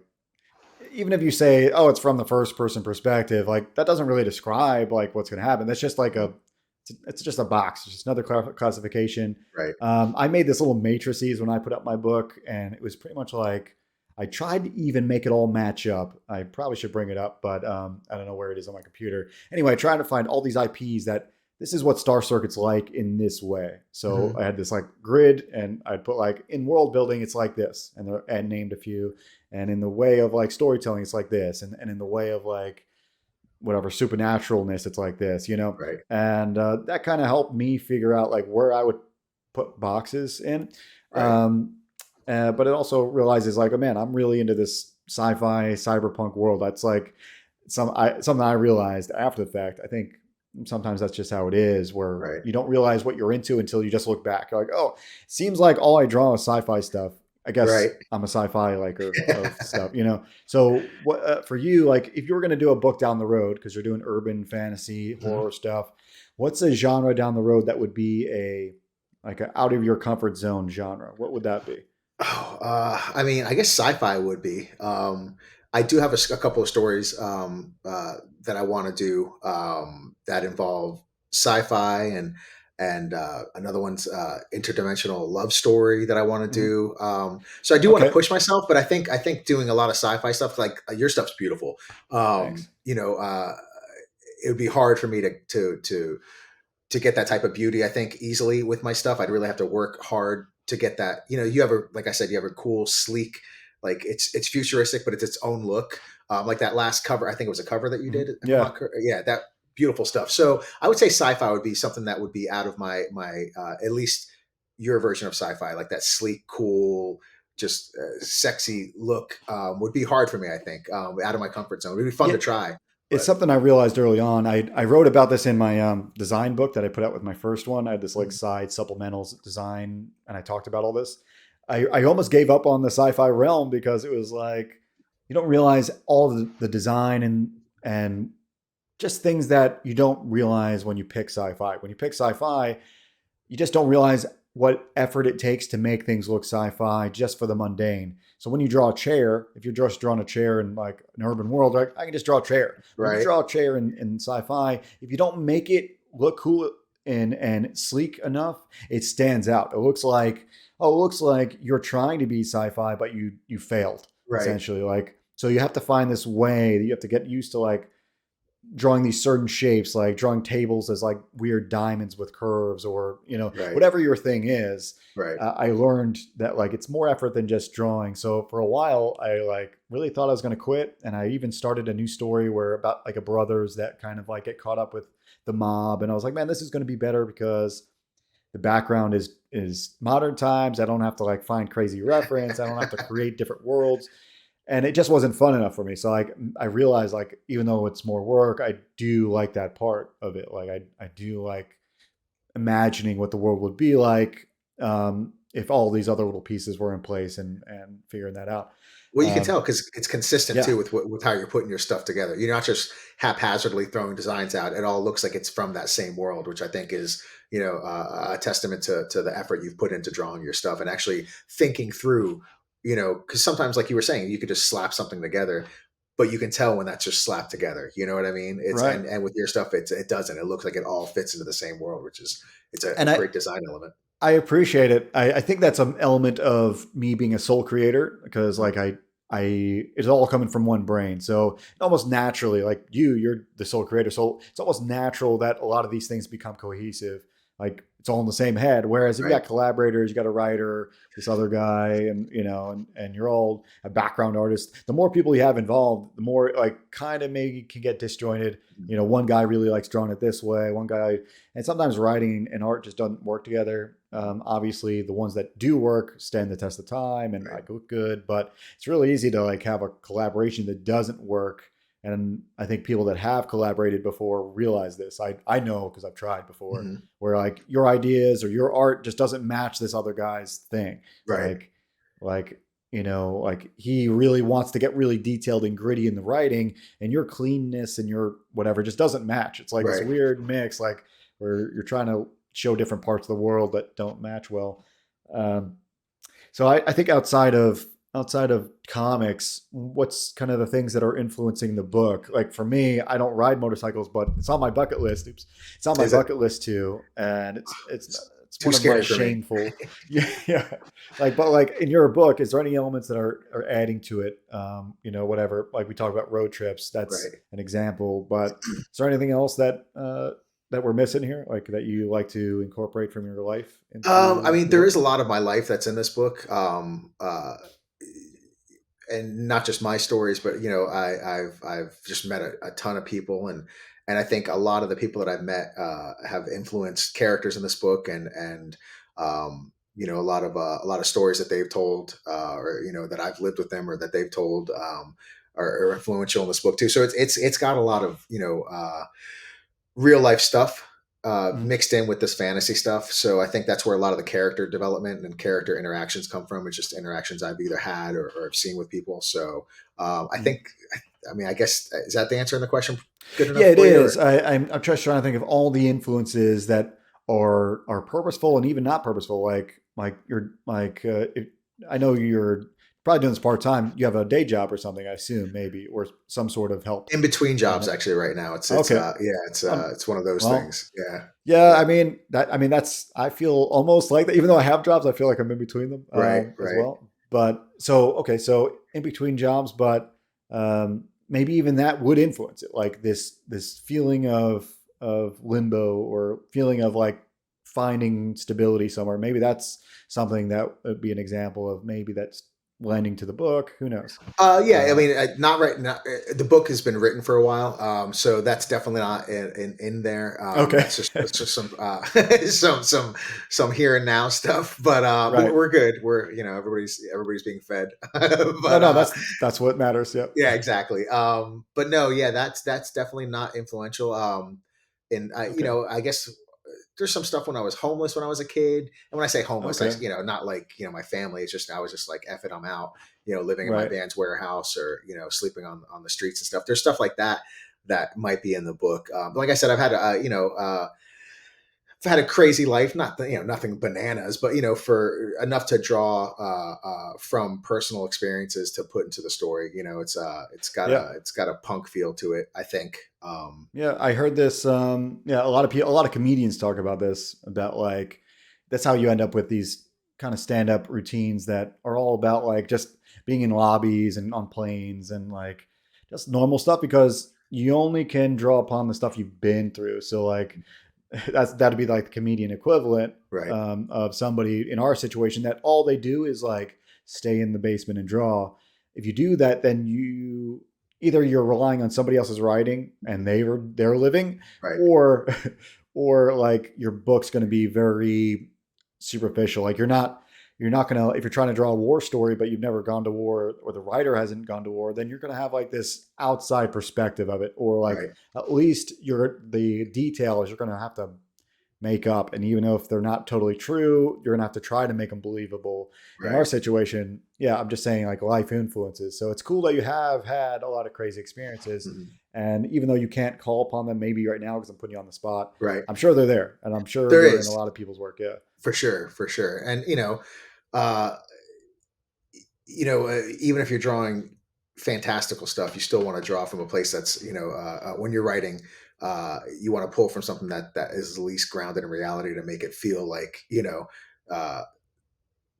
even if you say, oh, it's from the first person perspective, like that doesn't really describe like what's going to happen. That's just like it's just a box. It's just another classification. Right. I made this little matrices when I put up my book, and it was pretty much like I tried to even make it all match up. I probably should bring it up, but I don't know where it is on my computer. Anyway, I tried to find all these IPs that this is what Star Circuit's like in this way. So Hmm. I had this like grid, and I'd put like in world building, it's like this, and named a few, and in the way of like storytelling, it's like this, and in the way of like whatever supernaturalness, it's like this. Right. And that kind of helped me figure out like where I would put boxes in. Right. um, but it also realizes like, oh man, I'm really into this sci-fi cyberpunk world. That's like something I realized after the fact. I think sometimes that's just how it is, where Right. you don't realize what you're into until you just look back. You're like, oh, it seems like all I draw is sci-fi stuff. I guess Right. I'm a sci-fi liker of stuff. So what for you, like if you were going to do a book down the road, because you're doing urban fantasy Mhm. horror stuff, what's a genre down the road that would be a like a out of your comfort zone genre? What would that be? Oh, I mean, I guess sci-fi would be. I do have a couple of stories that I want to do that involve sci-fi, and another one's interdimensional love story that I want to Hmm. do. So I do want to Okay, push myself, but I think doing a lot of sci-fi stuff, like your stuff's beautiful. thanks. It would be hard for me to get that type of beauty, I think, easily with my stuff. I'd really have to work hard to get that. You have like I said, you have a cool, sleek, like it's futuristic, but it's its own look. Like that last cover, I think it was a cover that you Hmm. did. If I'm Yeah, not, yeah, that beautiful stuff. So I would say sci-fi would be something that would be out of my at least your version of sci-fi, like that sleek, cool, just sexy look would be hard for me. I think out of my comfort zone. It would be fun yeah. to try, It's but something I realized early on. I wrote about this in my design book that I put out with my first one. I had this like mm, side supplementals design, and I talked about all this. I almost gave up on the sci-fi realm because it was like you don't realize all the design and just things that you don't realize when you pick sci-fi. When you pick sci-fi, you just don't realize what effort it takes to make things look sci-fi just for the mundane. So when you draw a chair, if you're just drawing a chair in like an urban world, like I can just draw a chair. When you right, draw a chair in sci-fi, if you don't make it look cool and sleek enough, it stands out. It looks like you're trying to be sci-fi, but you failed right, essentially. Like so, you have to find this way. You have to get used to like drawing these certain shapes, like drawing tables as like weird diamonds with curves, or Right. whatever your thing is. Right. I learned that like it's more effort than just drawing. So for a while, I like really thought I was going to quit, and I even started a new story where about like a brothers that kind of like get caught up with the mob, and I was like, man, this is going to be better because the background is modern times. I don't have to like find crazy reference. I don't have to create different worlds, and it just wasn't fun enough for me. So like I realized like even though it's more work, I do like that part of it. Like I do like imagining what the world would be like if all these other little pieces were in place, and figuring that out. Well, you can Um, tell because it's consistent yeah, too with how you're putting your stuff together. You're not just haphazardly throwing designs out. It all looks like it's from that same world, which I think is, a testament to the effort you've put into drawing your stuff and actually thinking through. Because sometimes, like you were saying, you could just slap something together, but you can tell when that's just slapped together. You know what I mean? It's right. and with your stuff, it doesn't. It looks like it all fits into the same world, which is it's a And great design element. I appreciate it. I think that's an element of me being a sole creator, because like it's all coming from one brain. So almost naturally, like you're the sole creator. So it's almost natural that a lot of these things become cohesive. Like it's all in the same head. Whereas if you Right. got collaborators, you got a writer, this other guy, and and you're all a background artist, the more people you have involved, the more like kind of maybe can get disjointed. One guy really likes drawing it this way, one guy, and sometimes writing and art just doesn't work together. Obviously, the ones that do work stand the test of time and Right. like look good, but it's really easy to like have a collaboration that doesn't work. And I think people that have collaborated before realize this. I know because I've tried before, Mhm. where like your ideas or your art just doesn't match this other guy's thing. Right. Like like he really wants to get really detailed and gritty in the writing, and your cleanness and your whatever just doesn't match. It's like this Right. weird mix, like where you're trying to show different parts of the world that don't match well. Um, so I think outside of comics, what's kind of the things that are influencing the book? Like for me, I don't ride motorcycles, but it's on my bucket list. Oops, it's on my Is it? bucket list too, and it's Too one of my scary for me. shameful. Yeah, yeah. But like in your book, is there any elements that are adding to it? Whatever. Like we talk about road trips, that's Right. an example. But is there anything else that we're missing here, like that you like to incorporate from your life I into mean, the there book? is a lot of my life that's in this book, and not just my stories, but I've just met a ton of people, and I think a lot of the people that I've met have influenced characters in this book, and a lot of stories that they've told, or that I've lived with them or that they've told, are influential in this book too. So it's got a lot of real life stuff Mhm. mixed in with this fantasy stuff. So I think that's where a lot of the character development and character interactions come from. It's just interactions I've either had or have seen with people. So I Mhm. think, I mean, I guess is that the answer in the question good Yeah, enough it for you? Or is. I'm just trying to think of all the influences that are purposeful and even not purposeful. Like you're like I know you're probably doing this part time. You have a day job or something, I assume, maybe, or some sort of help. in between jobs, Uh, actually, right now, it's okay. yeah, it's one of those Well, things. Yeah, yeah. yeah, I mean that's I feel almost like that. Even though I have jobs, I feel like I'm in between them right, as right. well. But so okay, so in between jobs, but maybe even that would influence it, like this feeling of limbo, or feeling of like finding stability somewhere. Maybe that's something that would be an example of maybe that's lending to the book. Who knows? Yeah, I Uh, mean, not right. Not, the book has been written for a while, so that's definitely not in there. okay, That's just some some here and now stuff. But right. we're good. We're everybody's being fed. No, but no, that's what matters. Yep. yeah, exactly. But no, yeah, that's definitely not influential. And Okay. I guess there's some stuff when I was homeless when I was a kid. And when I say homeless, Okay. not like, my family. It's just, I was just like, F it, I'm out, living in my Right. band's warehouse or, sleeping on the streets and stuff. There's stuff like that that might be in the book. But like I said, I've had a crazy life, not, nothing bananas, but, for enough to draw from personal experiences to put into the story. Yeah. It's got a punk feel to it, I think. Yeah, I heard this. Yeah, a lot of comedians talk about this, about like that's how you end up with these kind of stand up routines that are all about like just being in lobbies and on planes and like just normal stuff, because you only can draw upon the stuff you've been through. So like that'd be like the comedian equivalent Right. of somebody in our situation that all they do is like stay in the basement and draw. If you do that, then you either you're relying on somebody else's writing and they're living, Right. or or like your book's going to be very superficial. Like you're not going to, if you're trying to draw a war story but you've never gone to war, or the writer hasn't gone to war, then you're going to have like this outside perspective of it, or like Right. at least the details you're going to have to make up. And even though if they're not totally true, you're going to have to try to make them believable. In our Right. situation, yeah, I'm just saying like life influences. So it's cool that you have had a lot of crazy experiences. Mhm. And even though you can't call upon them maybe right now because I'm putting you on the spot, Right. I'm sure they're there. And I'm sure There they're in a is, lot of people's work. Yeah. for sure, for sure. And uh, even if you're drawing fantastical stuff, you still want to draw from a place that's, when you're writing, you want to pull from something that is at least grounded in reality to make it feel like, uh,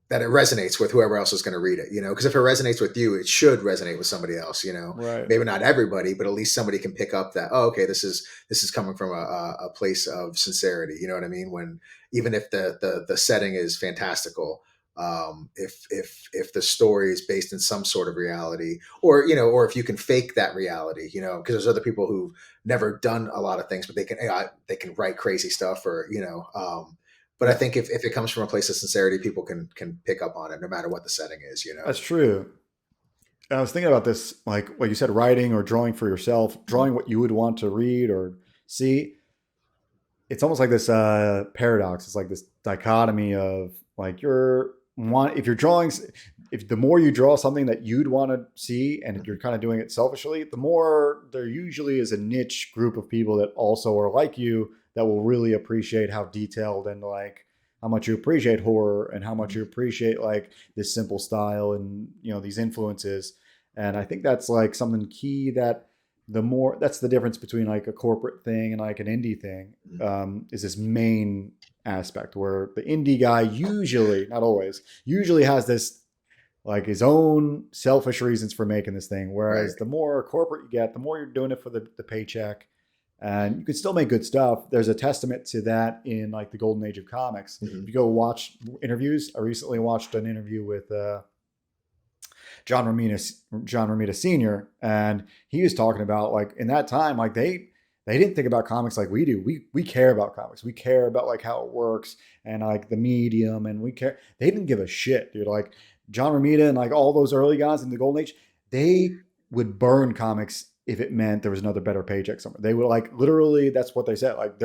that it resonates with whoever else is going to read it, because if it resonates with you, it should resonate with somebody else, Right. maybe not everybody, but at least somebody can pick up that, oh, okay, this is coming from a place of sincerity. You know what I mean? When, even if the setting is fantastical, if the story is based in some sort of reality, or if you can fake that reality, because there's other people who've never done a lot of things, but they can write crazy stuff, or but I Yeah, think if it comes from a place of sincerity, people can pick up on it no matter what the setting is. that's true. I was thinking about this, like what you said, writing or drawing for yourself, Mhm. drawing what you would want to read or see. It's almost like this paradox. It's like this dichotomy of like if you're drawing, if the more you draw something that you'd want to see and you're kind of doing it selfishly, the more there usually is a niche group of people that also are like you that will really appreciate how detailed and like how much you appreciate horror and how much you appreciate like this simple style and these influences. And I think that's like something key that the more that's the difference between like a corporate thing and like an indie thing, is this main aspect where the indie guy usually, not always, usually has this like his own selfish reasons for making this thing. Right. Whereas the more corporate you get, the more you're doing it for the paycheck. And you can still make good stuff. There's a testament to that in like the golden age of comics. If Mhm. you go watch interviews, I recently watched an interview with John Romita Sr. And he was talking about like in that time, like they didn't think about comics like we do. We care about comics. We care about like how it works and like the medium, and we care. They didn't give a shit, dude. Like John Romita and like all those early guys in the Golden Age, they would burn comics if it meant there was another better paycheck somewhere. They would like literally. That's what they said. Like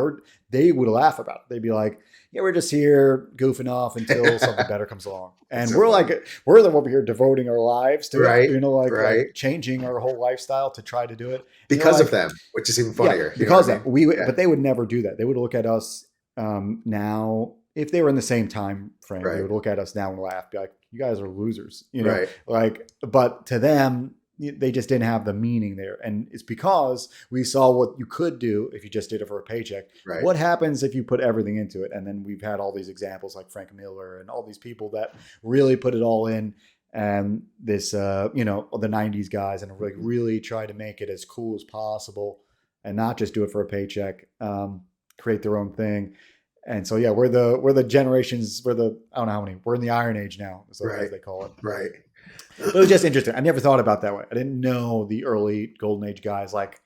they would laugh about it. They'd be like, "Yeah, we're just here goofing off until something better comes along." That's And so we're funny. like, we're over here devoting our lives to it, Right. like Right. changing our whole lifestyle to try to do it. And they're Because of like, them, which is even yeah, funnier. You know what I because mean? that we would, Yeah. but they would never do that. They would look at us now if they were in the same time frame. They Right. would look at us now and laugh, be like, "You guys are losers," Right. Like, but to them, they just didn't have the meaning there, and it's because we saw what you could do if you just did it for a paycheck. Right. What happens if you put everything into it? And then we've had all these examples like Frank Miller and all these people that really put it all in, and this the 90s guys, and like Mhm. really try to make it as cool as possible and not just do it for a paycheck, create their own thing. And so yeah, we're the generations, I don't know how many, we're in the Iron Age now, as Right. they call it. Right. But it was just interesting. I never thought about that way. I didn't know the early Golden Age guys like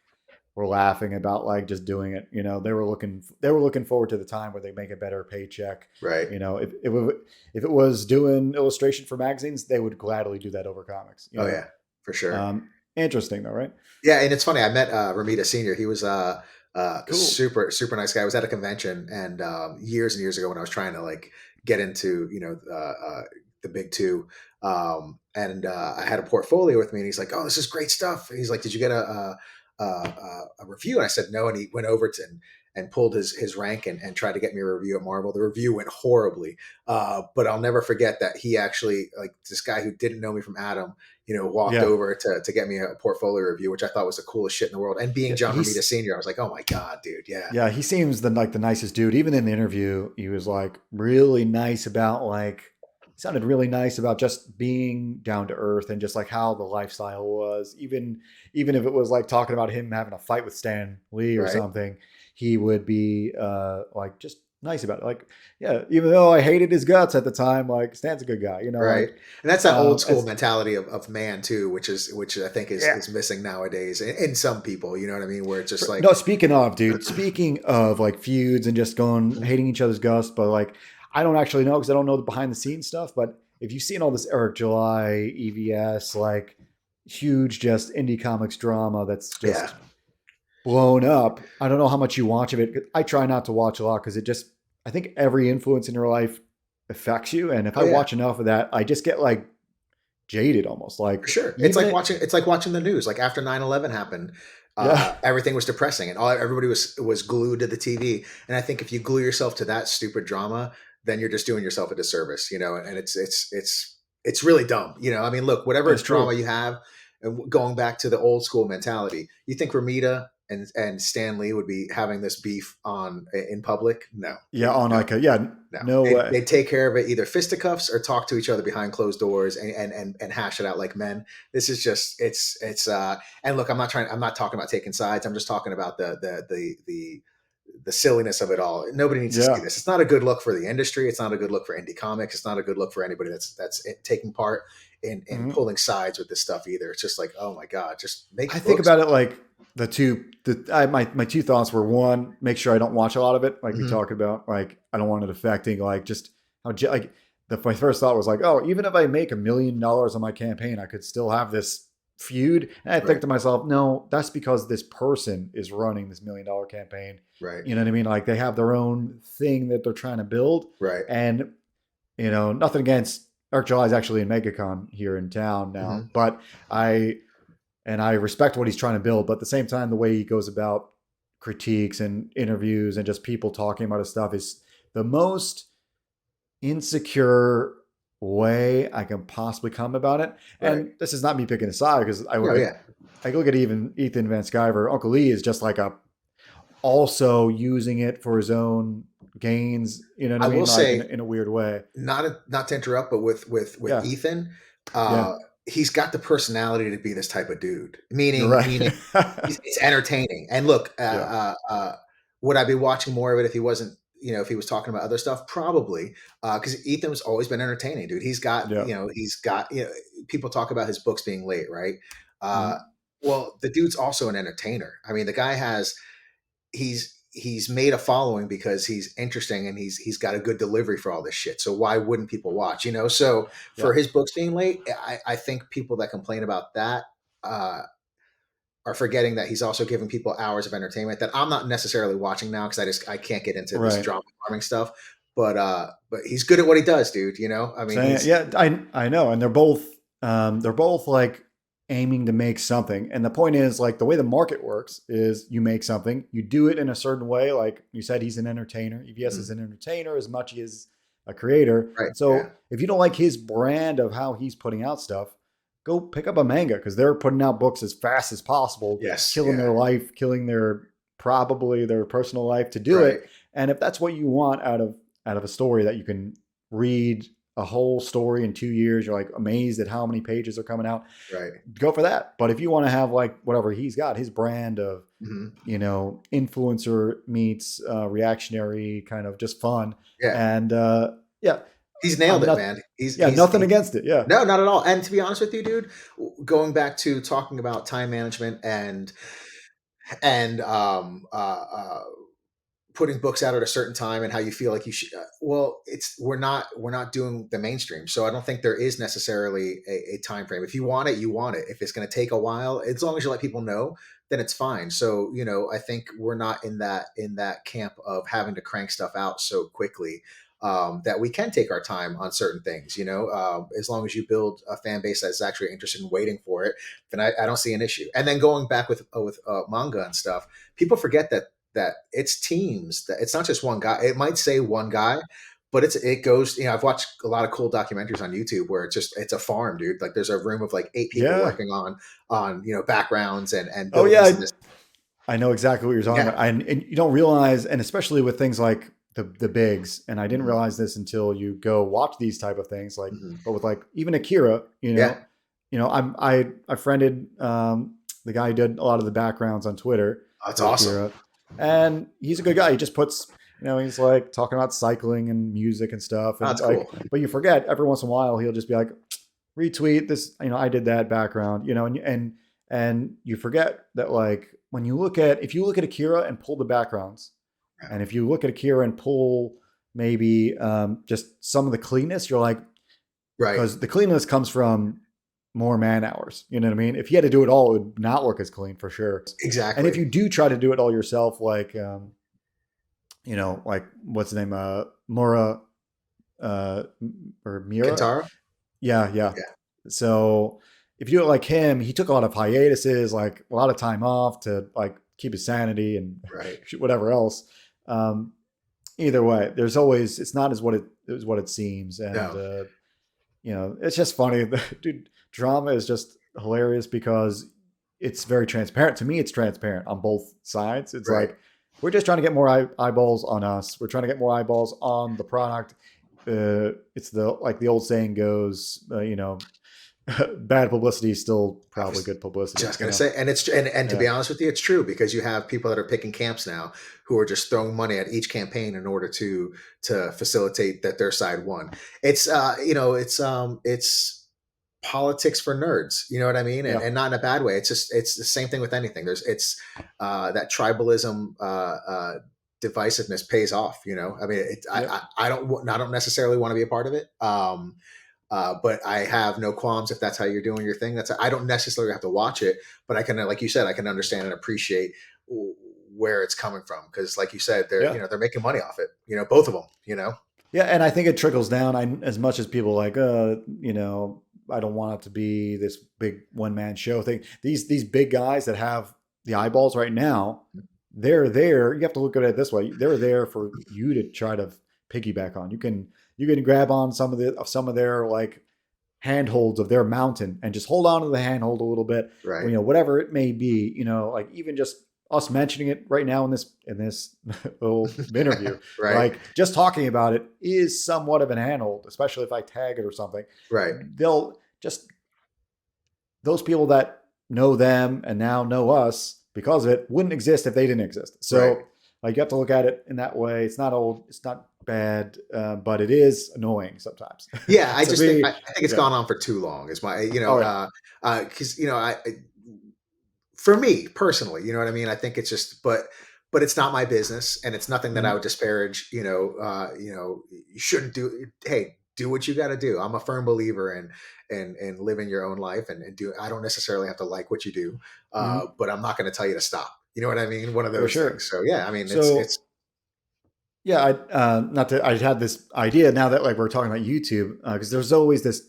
were laughing about like just doing it. They were looking forward to the time where they make a better paycheck. Right. If it was doing illustration for magazines, they would gladly do that over comics. Oh yeah, for sure. Interesting though, right? Yeah, and it's funny. I met Ramita Senior. He was Cool. super super nice guy. I was at a convention, and years and years ago when I was trying to like get into the big two, and I had a portfolio with me, and he's like, "Oh, this is great stuff." And he's like, "Did you get a review?" And I said no, and he went over to and pulled his rank and tried to get me a review at Marvel. The review went horribly, but I'll never forget that he actually, like, this guy who didn't know me from Adam, walked Yeah. over to get me a portfolio review, which I thought was the coolest shit in the world. And being Yeah, John Romita Sr., I was like, oh my God, dude. Yeah. he seems like the nicest dude. Even in the interview, he was like really nice about like sounded really nice about just being down to earth and just like how the lifestyle was. Even if it was like talking about him having a fight with Stan Lee or Right. something, he would be like just nice about it. Like, yeah, even though I hated his guts at the time, like Stan's a good guy, you know, Right. like And that's that old school as mentality of man too, which I think yeah. is missing nowadays in some people, you know what I mean? Where it's just like, No, speaking of, dude, speaking of like feuds and just going mhm, hating each other's guts, but like I don't actually know because I don't know the behind the scenes stuff. But if you've seen all this Eric July, EVS, like huge just indie comics drama that's yeah, just blown up, I don't know how much you watch of it. I try not to watch a lot because it just, I think every influence in your life affects you. And if oh I yeah, watch enough of that, I just get like jaded almost. Like for sure. even it, It's like watching the news. Like after 9/11 happened, yeah, everything was depressing and everybody was glued to the TV. And I think if you glue yourself to that stupid drama, then you're just doing yourself a disservice, you know, and it's really dumb. You know, I mean, look, whatever that's drama true. you have, and going back to the old school mentality, you think Ramita and Stan Lee would be having this beef on in public? No, Yeah, on no, like a, yeah, no. no way. They take care of it either fisticuffs or talk to each other behind closed doors and hash it out like men. This is just and look, I'm not talking about taking sides. I'm just talking about the silliness of it all. Nobody needs to see Yeah. this. It's not a good look for the industry. It's not a good look for indie comics. It's not a good look for anybody that's taking part in Mhm. pulling sides with this stuff either. It's just like, oh my God, just I make think books. about it like my two thoughts were one, make sure I don't watch a lot of it, like we Hmm. talked about. Like I don't want it affecting like just how like my first thought was like, oh, even if I make $1 million on my campaign, I could still have this feud. And I think Right, to myself, no, that's because this person is running this $1 million campaign. right, You know what I mean? Like they have their own thing that they're trying to build, right. and nothing against Eric July is actually in MegaCon here in town now, Hmm. but I I respect what he's trying to build, but at the same time, the way he goes about critiques and interviews and just people talking about his stuff is the most insecure way I can possibly come about it. Right. And this is not me picking a side because No, yeah. I look at even Ethan Van Sciver. Uncle Lee is just like a also using it for his own gains. You know what I I will mean? Like say, in a weird way. not to interrupt, but with Yeah, Ethan, yeah, he's got the personality to be this type of dude. you're Meaning, right. it's entertaining. And look, Yeah, would I be watching more of it if he wasn't, if he was talking about other stuff? Probably, because Ethan's always been entertaining, dude. yeah. He's got, people talk about his books being late, right? Uh, Mhm. well, the dude's also an entertainer. I mean, the guy he's made a following because he's interesting and he's got a good delivery for all this shit. So why wouldn't people watch? So Yeah. for his books being late, I think people that complain about that uh, are forgetting that he's also giving people hours of entertainment that I'm not necessarily watching now because I can't get into this Right. drama farming stuff. But he's good at what he does, dude. I mean Saying, he's yeah, I know, and they're both like aiming to make something. And the point is, like the way the market works is you make something, you do it in a certain way. Like you said, he's an entertainer. EVS mhm, is an entertainer as much as a creator. right, And yeah, so if you don't like his brand of how he's putting out stuff, go pick up a manga because they're putting out books as fast as possible, yes, killing yeah, their life, killing their probably their personal life to do right, it. And if that's what you want out of a story that you can read a whole story in 2 years, you're like amazed at how many pages are coming out, right, go for that. But if you want to have like whatever he's got, his brand of, hmm, influencer meets reactionary kind of just fun. yeah. And yeah, He's I'm nailed it, not, man. yeah, nothing against it. Yeah. No, not at all. And to be honest with you, dude, going back to talking about time management and putting books out at a certain time and how you feel like you should. Well, it's we're not doing the mainstream, so I don't think there is necessarily a time frame. If you want it, you want it. If it's going to take a while, as long as you let people know, then it's fine. So I think we're not in that camp of having to crank stuff out so quickly. That we can take our time on certain things, as long as you build a fan base that's actually interested in waiting for it, then I don't see an issue. And then going back with manga and stuff, people forget that it's teams, that it's not just one guy. It might say one guy, but it goes, I've watched a lot of cool documentaries on YouTube where it's a farm, dude. Like there's a room of like 8 people Yeah. working on backgrounds and Oh yeah. buildings and this. I know exactly what you're talking Yeah. about. And you don't realize, and especially with things like the bigs, and I didn't Mhm. realize this until you go watch these type of things. Like, Mhm. but with like even Akira, Yeah, I friended the guy who did a lot of the backgrounds on Twitter that's for awesome. Akira, and he's a good guy. He just puts he's like talking about cycling and music and stuff, and That's like, cool. but you forget every once in a while he'll just be like, retweet this, I did that background, and you forget that like when you look at if you look at Akira and pull the backgrounds, Yeah. and if you look at Akira and pull maybe just some of the cleanness, you're like, Right. because the cleanness comes from more man hours. You know what I mean? If you had to do it all, it would not look as clean for sure. And if Exactly. you do try to do it all yourself, like like what's the name, Mora, uh, or Mira, Kintaro? yeah, yeah. Yeah. So if you do it like him, he took a lot of hiatuses, like a lot of time off to like keep his sanity and Right. whatever else. Um, Either way, there's always it's not as what it seems, and No. it's just funny. Dude, drama is just hilarious because it's very transparent. To me, it's transparent on both sides. It's Right. like we're just trying to get more eyeballs on us. We're trying to get more eyeballs on the product. It's the like the old saying goes, bad publicity is still I probably was good publicity. just gonna say, and and to Yeah, be honest with you, it's true because you have people that are picking camps now who are just throwing money at each campaign in order to facilitate that their side won. It's it's politics for nerds. You know what I mean? And yeah, not in a bad way. It's just it's the same thing with anything. It's that tribalism divisiveness pays off. I mean, yep, I don't necessarily want to be a part of it. But I have no qualms if that's how you're doing your thing. I don't necessarily have to watch it, but I can, like you said, I can understand and appreciate where it's coming from because, like you said, yeah. they're making money off it. Both of them. Yeah, and I think it trickles down. As much as people like, I don't want it to be this big one man show thing. These big guys that have the eyeballs right now, they're there. You have to look at it this way. They're there for you to try to piggyback on. You can grab on some of their like handholds of their mountain and just hold on to the handhold a little bit, Right. whatever it may be, like even just us mentioning it right now in this little interview, Right. like just talking about it is somewhat of an handhold, especially if I tag it or something. Right. They'll just those people that know them and now know us because of it wouldn't exist if they didn't exist. Right. So like you have to look at it in that way. It's not old, it's not bad, but it is annoying sometimes. Yeah. I To just think me, I think it's yeah. gone on for too long. Is my Oh yeah. because for me personally, you know what I mean. I think it's just, but it's not my business, and it's nothing that I Mhm. would disparage. You shouldn't do. Hey, do what you got to do. I'm a firm believer in and living your own life, and do. I don't necessarily have to like what you do, Mhm. but I'm not going to tell you to stop. You know what I mean? One of For those things. sure. So yeah, I mean, it's So yeah, not that I had this idea now that like we're talking about YouTube, because there's always this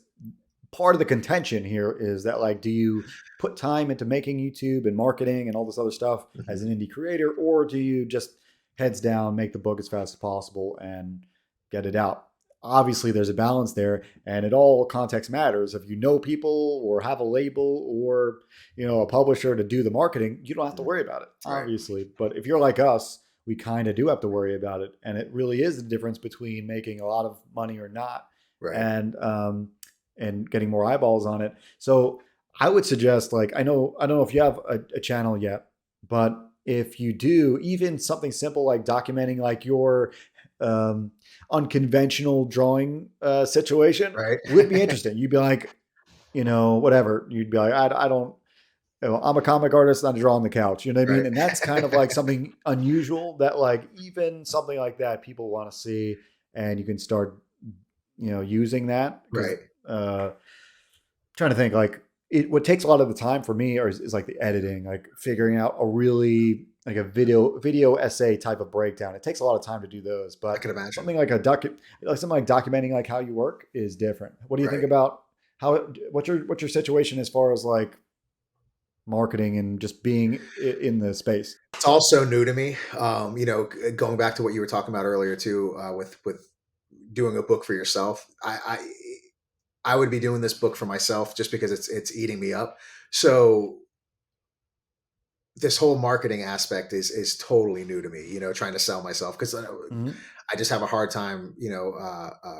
part of the contention here is that like, do you put time into making YouTube and marketing and all this other stuff as mhm, an indie creator, or do you just heads down, make the book as fast as possible and get it out? Obviously, there's a balance there, and it all context matters. If you know people or have a label or a publisher to do the marketing, you don't have to mhm, worry about it, right, obviously. But if you're like us, we kind of do have to worry about it, and it really is the difference between making a lot of money or not, right, and getting more eyeballs on it. So I would suggest, like, I don't know if you have a channel yet, but if you do, even something simple like documenting like your um, unconventional drawing situation right, would be interesting. You'd be like, whatever. You'd be like, I don't. I'm a comic artist, not a draw on the couch. You know what I mean? right, And that's kind of like something unusual that, like, even something like that, people want to see, and you can start, using that because right. trying to think like what takes a lot of the time for me is like the editing, like figuring out a really like a video essay type of breakdown. It takes a lot of time to do those, I but can imagine. something like something like documenting like how you work is different. What do you think Right. about how what's your situation as far as like marketing and just being in the space? It's all so new to me. Going back to what you were talking about earlier too, with doing a book for yourself. I would be doing this book for myself just because it's eating me up. So this whole marketing aspect is totally new to me. Trying to sell myself because Mm-hmm. I just have a hard time,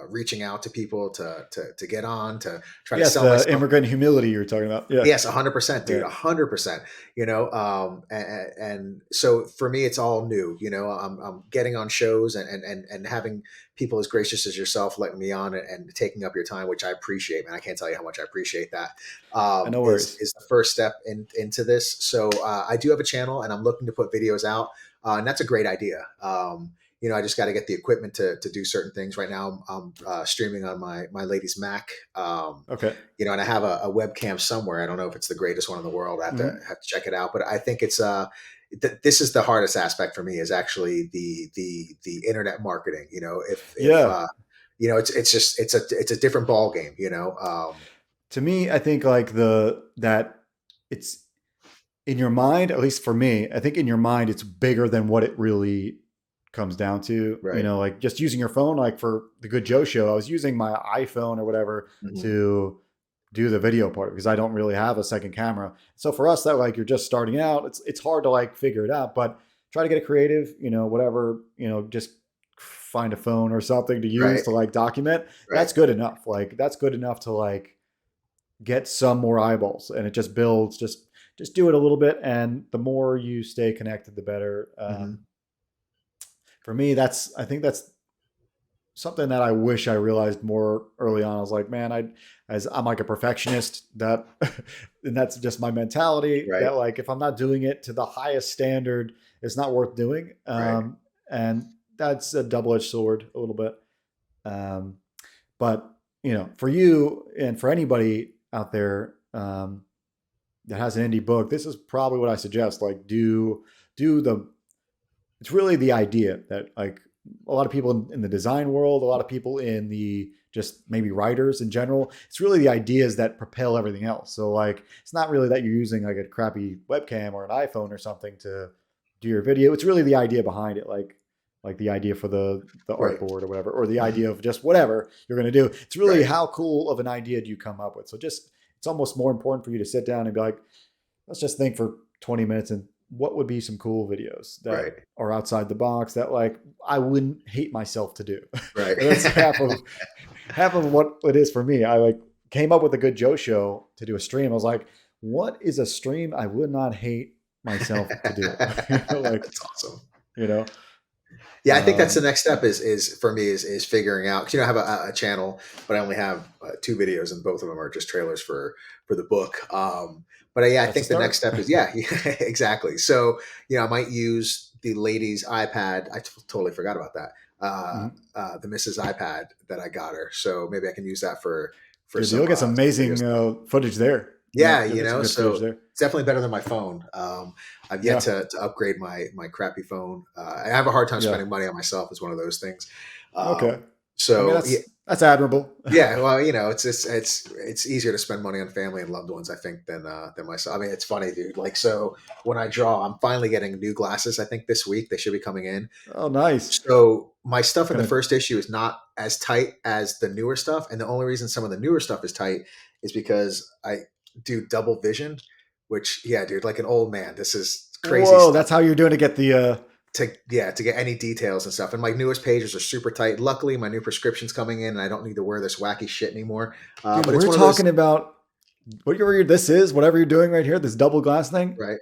reaching out to people to get on to try to Yes, sell the myself. immigrant humility you're talking about. Yeah. Yes, 100%, dude, Yeah. 100%. And so for me, it's all new. I'm getting on shows and having people as gracious as yourself letting me on and taking up your time, which I appreciate, man. I can't tell you how much I appreciate that. No Is worries. is the first step into this. So I do have a channel, and I'm looking to put videos out, and that's a great idea. I just got to get the equipment to do certain things. Right now, I'm streaming on my lady's Mac. Okay. And I have a webcam somewhere. I don't know if it's the greatest one in the world. I Hmm. have to check it out. But I think it's this is the hardest aspect for me, is actually the internet marketing. If Yeah. it's just it's a different ball game. To me, I think like that it's in your mind, at least for me, I think in your mind it's bigger than what it really comes down to. Right. Like just using your phone, like for the Good Joe show, I was using my iPhone or whatever Hmm. to do the video part because I don't really have a second camera. So for us, that like you're just starting out, it's hard to like figure it out. But try to get it creative, whatever, just find a phone or something to use Right. to like document. Right. That's good enough. Like that's good enough to like get some more eyeballs, and it just builds. Just do it a little bit, and the more you stay connected, the better. Hmm. For me, I think that's something that I wish I realized more early on. I was like, man, as I'm like a perfectionist, that and that's just my mentality, Right. that like if I'm not doing it to the highest standard, it's not worth doing. Right. And that's a double-edged sword a little bit. Um, but for you and for anybody out there that has an indie book, this is probably what I suggest. Like do the it's really the idea that like a lot of people in the design world, a lot of people in the just maybe writers in general, it's really the ideas that propel everything else. So like it's not really that you're using like a crappy webcam or an iPhone or something to do your video. It's really the idea behind it, like the idea for the Right. artboard or whatever, or the Hmm. idea of just whatever you're going to do. It's really Right. how cool of an idea do you come up with. So just it's almost more important for you to sit down and be like, let's just think for 20 minutes and what would be some cool videos that Right. are outside the box that like I wouldn't hate myself to do. Right. And that's half of what it is for me. I like came up with a Good Joe show to do a stream. I was like, what is a stream I would not hate myself to do? Like, That's awesome. you know, Yeah, I think that's the um, next step, is for me, is figuring out, because I have a channel, but I only have two videos, and both of them are just trailers for the book. But yeah, I that's a think the next start. step is, yeah, yeah, exactly. So I might use the lady's iPad. Totally forgot about that. Mhm. The Mrs. iPad that I got her, so maybe I can use that for Dude, you'll get some some video amazing stuff. footage there. Yeah, Yeah, you'll get some good footage so there. it's definitely better than my phone. I've yet Yeah, to upgrade my crappy phone. I have a hard time yeah. spending money on myself. It's one of those things. Okay. Um, I mean, so yeah, that's admirable. yeah, well, it's easier to spend money on family and loved ones, I think, than myself. I mean, it's funny, dude. Like, so when I draw, I'm finally getting new glasses. I think this week they should be coming in. Oh, nice. So my stuff in the Kind of. first issue is not as tight as the newer stuff, and the only reason some of the newer stuff is tight is because I do double vision. Which, yeah, dude, like an old man. This is crazy Whoa, stuff that's how you're doing to get the. to get any details and stuff. And my newest pages are super tight. Luckily, my new prescription's coming in, and I don't need to wear this wacky shit anymore. Dude, But it's we're one of those, talking about whatever this is, whatever you're doing right here, this double glass thing. right?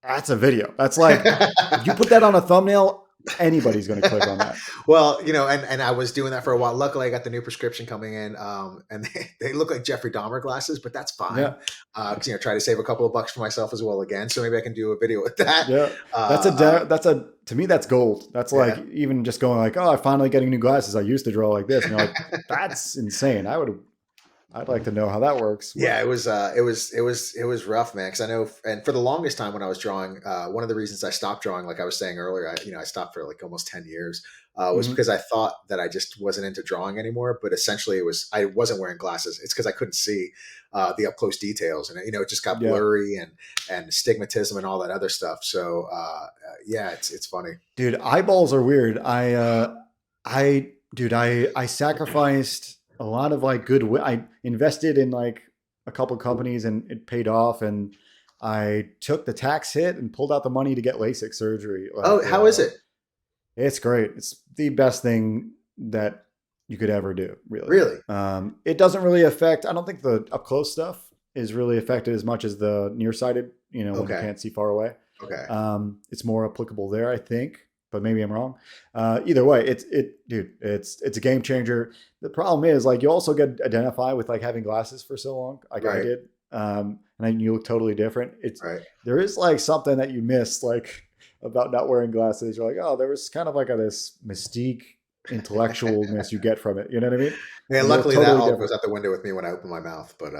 That's a video. That's like if you put that on a thumbnail, anybody's going to click on that. Well, and I was doing that for a while. Luckily, I got the new prescription coming in, and they look like Jeffrey Dahmer glasses, but that's fine. Yeah, Because try to save a couple of bucks for myself as well again. So maybe I can do a video with that. yeah. That's a to me that's gold. That's like Yeah. even just going like, oh, I'm finally getting new glasses. I used to draw like this, and you're like, that's insane. I'd like to know how that works. What? Yeah, it was rough, man. Because I know, and for the longest time when I was drawing, one of the reasons I stopped drawing, like I was saying earlier, I stopped for like almost 10 years, was Hmm. because I thought that I just wasn't into drawing anymore. But essentially, I wasn't wearing glasses. It's because I couldn't see the up close details, and it just got Yeah, blurry and stigmatism and all that other stuff. So yeah, it's funny. dude, eyeballs are weird. I sacrificed a lot of like goodwill. I invested in like a couple companies and it paid off. And I took the tax hit and pulled out the money to get LASIK surgery. Oh, Like, how is it? It's great. It's the best thing that you could ever do, really. Really? It doesn't really affect, I don't think the up close stuff is really affected as much as the nearsighted, when you Okay. can't see far away. Okay. It's more applicable there, I think, but maybe I'm wrong. Either way, dude, it's a game changer. The problem is like you also get identify with like having glasses for so long, like I Right. did, and then you look totally different. Right. There is like something that you miss, like about not wearing glasses. You're like, oh, there was kind of like this mystique, intellectualness you get from it. You know what I mean? Yeah, And you look luckily that totally all goes different. out the window with me when I open my mouth, but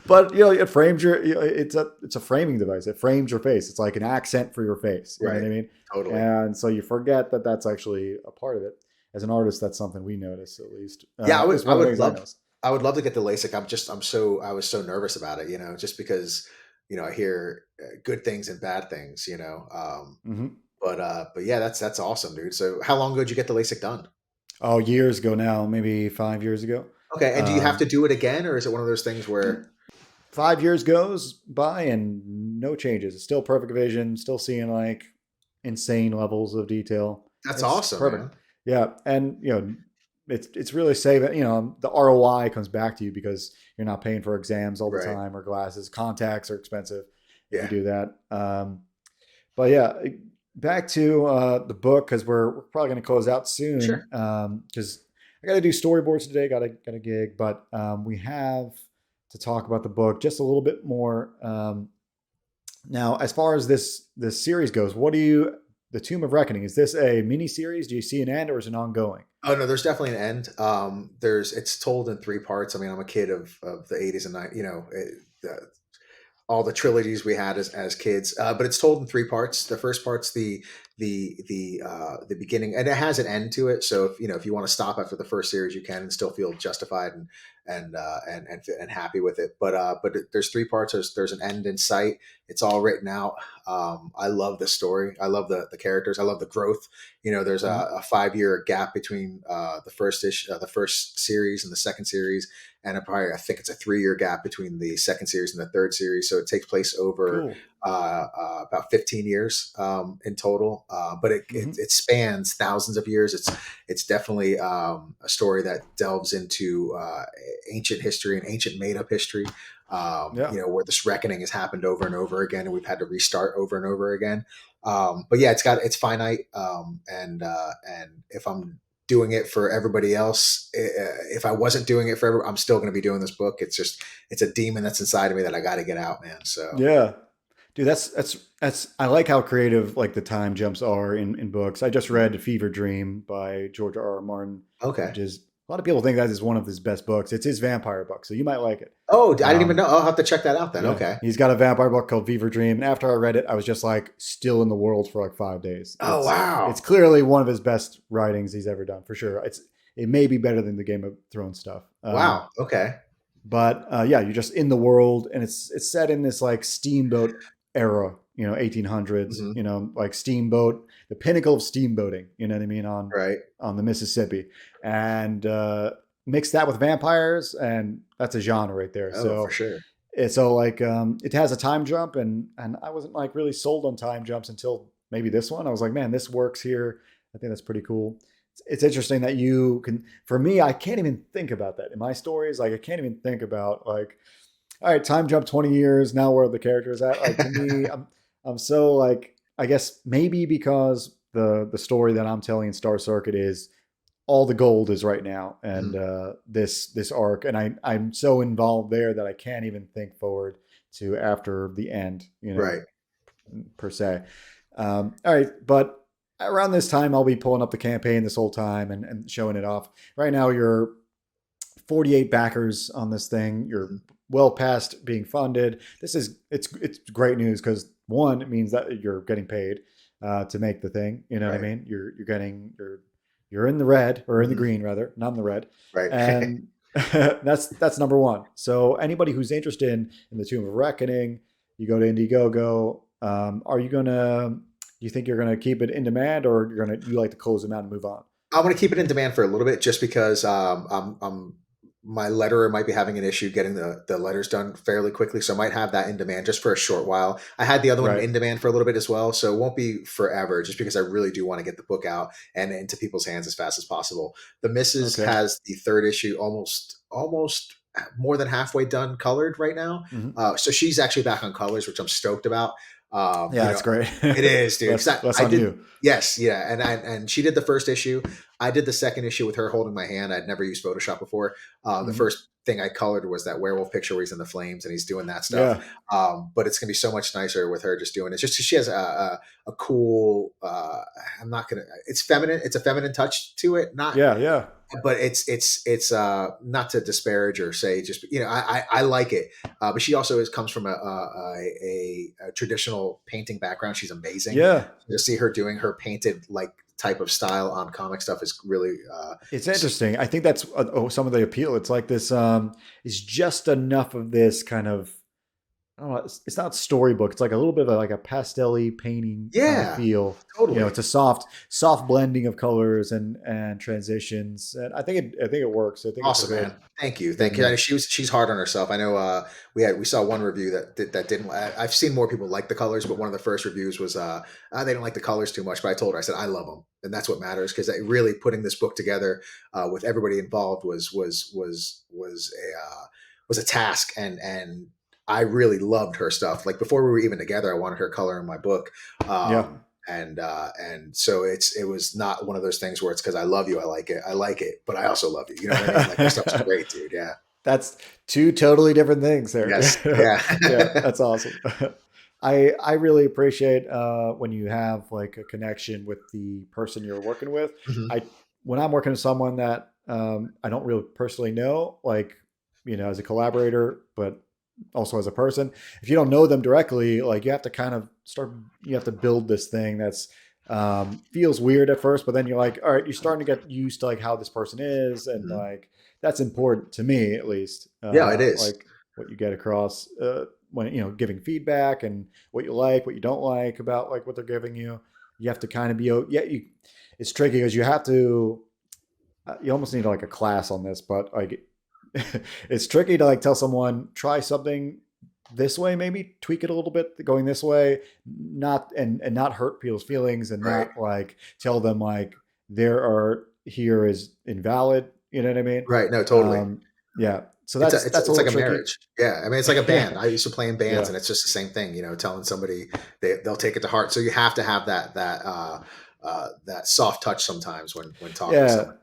But it frames it's a framing device. It frames your face. It's like an accent for your face. You know right. what I mean? Totally. And so you forget that that's actually a part of it. As an artist, that's something we notice at least. Yeah, At least one of the things I noticed. I would love to get the LASIK. I was so nervous about it, just because, I hear good things and bad things, Hmm. but yeah, that's awesome, dude. So how long ago did you get the LASIK done? Oh, years ago now, maybe 5 years ago. Okay, and do you have to Um, do it again, or is it one of those things where? 5 years goes by and no changes. It's still perfect vision, still seeing like insane levels of detail. That's It's awesome, perfect. man. Yeah, and it's really saving. The ROI comes back to you because you're not paying for exams all the Right. time or glasses. Contacts are expensive if you Yeah. do that. But yeah, back to the book because we're probably going to close out soon Sure. because I got to do storyboards today. Got a gig, but we have to talk about the book just a little bit more. Now, as far as this series goes, the Tomb of Reckoning, is this a mini series? Do you see an end or is it ongoing? Oh no, there's definitely an end. It's told in three parts. I mean, I'm a kid of the '80s and '90s. All the trilogies we had as kids. But it's told in three parts. The first part's the beginning, and it has an end to it. So if you want to stop after the first series, you can and still feel justified and happy with it. But there's three parts. There's an end in sight. It's all written out. I love the story. I love the characters. I love the growth. There's Mhm. a 5 year gap between the first series and the second series, and I think it's a 3 year gap between the second series and the third series. So it takes place over Cool. about 15 years in total, but Hmm. it spans thousands of years. It's definitely a story that delves into ancient history and ancient made up history. Yeah. Where this reckoning has happened over and over again, and we've had to restart over and over again. But yeah, it's finite, and if I'm doing it for everybody else, if I wasn't doing it for everyone, I'm still going to be doing this book. It's a demon that's inside of me that I got to get out, man. So Yeah. Dude, that's I like how creative like the time jumps are in books. I just read Fever Dream by George R. R. Martin, okay. which is a lot of people think that is one of his best books. It's his vampire book, so you might like it. Oh, I didn't even Um, know. I'll have to check that out then. yeah, Okay. he's got a vampire book called Fever Dream, and after I read it, I was just like still in the world for like 5 days. Oh It's wow. clearly one of his best writings he's ever done for sure. It may be better than the Game of Thrones stuff. Wow. Okay. But yeah, you're just in the world, and it's set in this like steamboat era, 1800s, Hmm. like steamboat, the pinnacle of steamboating. You know what I mean Right. on the Mississippi, and mix that with vampires, and that's a genre right there. Oh, for So sure. like it has a time jump, and I wasn't like really sold on time jumps until maybe this one. I was like, man, this works here. I think that's pretty cool. It's interesting that you can. For me, I can't even think about that in my stories. Like I can't even think about like, all right, time jump 20 years. Now where are the characters at? Like to me, I'm so like I guess maybe because the story that I'm telling in Star Circuit is all the gold is right now, and Mhm. this arc, and I'm so involved there that I can't even think forward to after the end, Right. per se. All right, but around this time, I'll be pulling up the campaign this whole time and showing it off. Right now, you're 48 backers on this thing. You're Mhm. well past being funded. It's great news because one, it means that you're getting paid to make the thing. You know what I Right. mean? You're in the red or in the Hmm. green rather, not in the red, Right. and that's number one. So anybody who's interested in the Tomb of Reckoning, you go to Indiegogo. Are you gonna? Do you think you're gonna keep it in demand, or you like to close them out and move on? I'm going to keep it in demand for a little bit, just because I'm my letterer might be having an issue getting the letters done fairly quickly, so I might have that in demand just for a short while. I had the other one Right. in demand for a little bit as well, so it won't be forever, just because I really do want to get the book out and into people's hands as fast as possible. The Missus Okay. has the third issue almost more than halfway done colored right now, Hmm. so she's actually back on colors, which I'm stoked about. Yeah, You that's know, great. it is, dude. Because Less I on did, you. yes, yeah, and she did the first issue. I did the second issue with her holding my hand. I'd never used Photoshop before. The Hmm. first thing I colored was that werewolf picture where he's in the flames and he's doing that stuff. Yeah. But it's gonna be so much nicer with her just doing it. Just she has a cool. I'm not gonna. It's feminine. It's a feminine touch to it. Not, Yeah. Yeah. but it's not to disparage or say just I like it, but she also comes from a traditional painting background. She's amazing. Yeah. To see her doing her painted like type of style on comic stuff is really It's interesting. I think that's some of the appeal. It's like this. It's just enough of this kind of. I don't know. It's not storybook. It's like a little bit of like a pastel-y painting yeah, feel. You know, totally. it's a soft blending of colors and transitions. And I think it works. I think it's a Awesome, man. Thank you, good thank you. move. She's hard on herself. I know. We saw one review that didn't. I've seen more people like the colors, but one of the first reviews was they didn't like the colors too much. But I told her, I said I love them, and that's what matters, because really putting this book together with everybody involved was a task, and I really loved her stuff. Like before we were even together, I wanted her coloring my book. Yeah. And so it was not one of those things where it's because I love you, I like it, but I also love you. You know what I mean? Like her stuff's great, dude. Yeah. That's two totally different things there. Yes. Yeah. Yeah, that's awesome. I really appreciate when you have like a connection with the person you're working with. Mhm. I When I'm working with someone that I don't really personally know, like as a collaborator, but also as a person, if you don't know them directly, like you have to kind of start. You have to build this thing that's feels weird at first, but then you're like, all right, you're starting to get used to like how this person is, and Mhm. like that's important to me at least. Yeah, it is. Like what you get across when giving feedback and what you like, what you don't like about like what they're giving you. You have to kind of be yeah. It's tricky because you have to. You almost need like a class on this, but like it's tricky to like tell someone try something this way, maybe tweak it a little bit going this way, not and not hurt people's feelings, and Right. not like tell them like there are here is invalid, you know what I mean? Right. No, totally. um yeah, so It's that's a it's like little a tricky. marriage. Yeah. I mean, it's like a band. Yeah. I used to play in bands, Yeah. and it's just the same thing, telling somebody they'll take it to heart. So you have to have that soft touch sometimes when talking to Yeah, someone.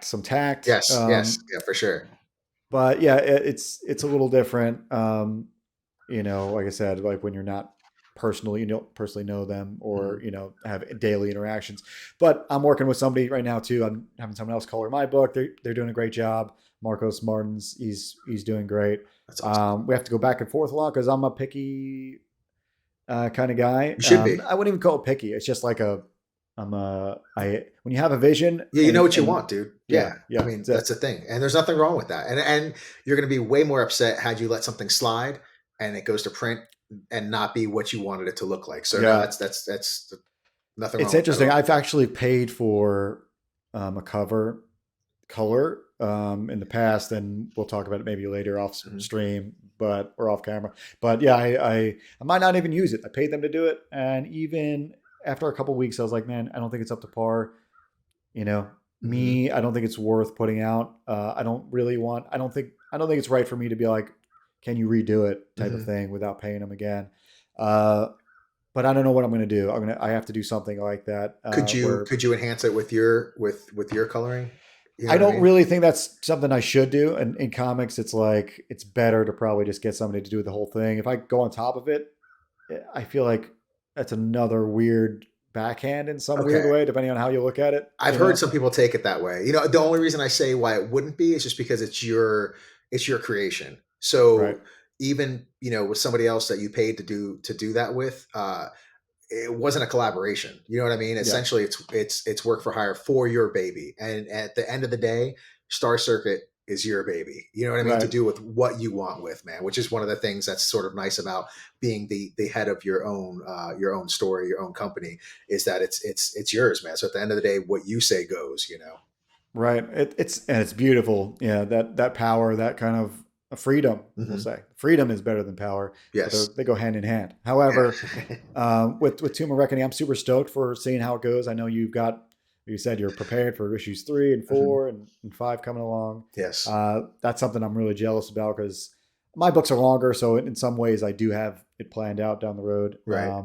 some tact. Yes. Yes. Yeah, for sure. But yeah, it's a little different. Like I said, like when you're not personally, you don't personally know them, or Mhm. have daily interactions. But I'm working with somebody right now too. I'm having someone else color my book. They're doing a great job. Marcos Martins, he's doing great. That's awesome. We have to go back and forth a lot because I'm a picky kind of guy. You should be. I wouldn't even call it picky. It's just like I when you have a vision Yeah, you know and what you want, dude. yeah, Yeah. I yeah, mean, that's that's the thing. And there's nothing wrong with that. And you're going to be way more upset had you let something slide and it goes to print and not be what you wanted it to look like. So no, yeah. that's nothing It's wrong with that at interesting. all. I've actually paid for a cover color in the past, and we'll talk about it maybe later off Mhm. stream, but or off camera. But yeah, I might not even use it. I paid them to do it, and even after a couple weeks, I was like, man, I don't think it's up to par. You know, Mhm. I don't think it's worth putting out. I don't really want. I don't think it's right for me to be like, can you redo it type of Mhm. thing without paying them again. Uh, but I don't know what I'm going to do. I have to do something like that where Could you enhance it with your coloring? You know I what I don't mean? really think that's something I should do. And in comics, it's like it's better to probably just get somebody to do the whole thing. If I go on top of it, I feel like that's another weird backhand in some weird Okay. way, depending on how you look at it. I've heard some people take it that way. The only reason I say why it wouldn't be is just because it's your creation. Right? So even, with somebody else that you paid to do that with, it wasn't a collaboration. You know what I mean? Yeah. Essentially, it's work for hire for your baby. And at the end of the day, Star Circuit is your baby. You know what I mean? To Right. do with what you want with, man. Which is one of the things that's sort of nice about being the head of your own story, your own company, is that it's yours, man. So at the end of the day, what you say goes. Right. It's beautiful. Yeah, that power, that kind of freedom, we'll Hmm. say. Freedom is better than power, but Yes. they go hand in hand. However, Yeah. with Tomb of Reckoning, I'm super stoked for seeing how it goes. I know you said you're prepared for issues 3 and 4 and 5 coming along. Yes. That's something I'm really jealous about because my books are longer, so in some ways I do have it planned out down the road. Right.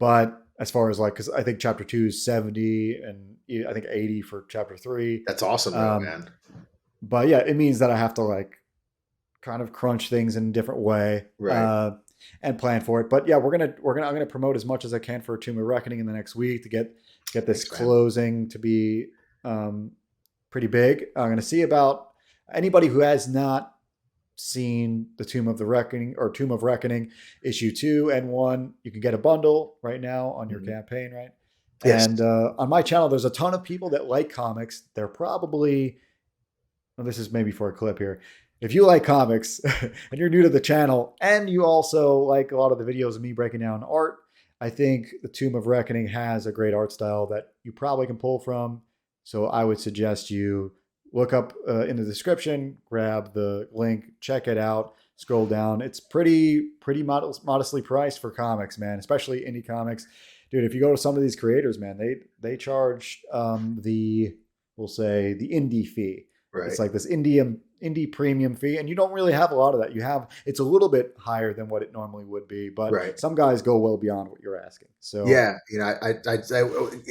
But as far as like, because I think chapter 2 is 70, and I think 80 for chapter 3. That's awesome, though, Um, man. but yeah, it means that I have to like kind of crunch things in a different way, Right. and plan for it. But yeah, I'm gonna promote as much as I can for Tomb of Reckoning in the next week to get this Thanks, man. closing to be um, pretty big. I'm gonna see about anybody who has not seen the Tomb of the Reckoning or Tomb of Reckoning issue 2 and 1. You can get a bundle right now on your Mhm. campaign, right? Yes. And on my channel, there's a ton of people that like comics. They're probably, well, this is maybe for a clip here. If you like comics and you're new to the channel and you also like a lot of the videos of me breaking down art, I think the Tomb of Reckoning has a great art style that you probably can pull from. So I would suggest you look up in the description, grab the link, check it out, scroll down. It's pretty modestly priced for comics, man, especially indie comics. Dude, if you go to some of these creators, man, they charge the, we'll say, the indie fee. Right. It's like this indie premium fee, and you don't really have a lot of that. You have, it's a little bit higher than what it normally would be, but Right. some guys go well beyond what you're asking. So Yeah,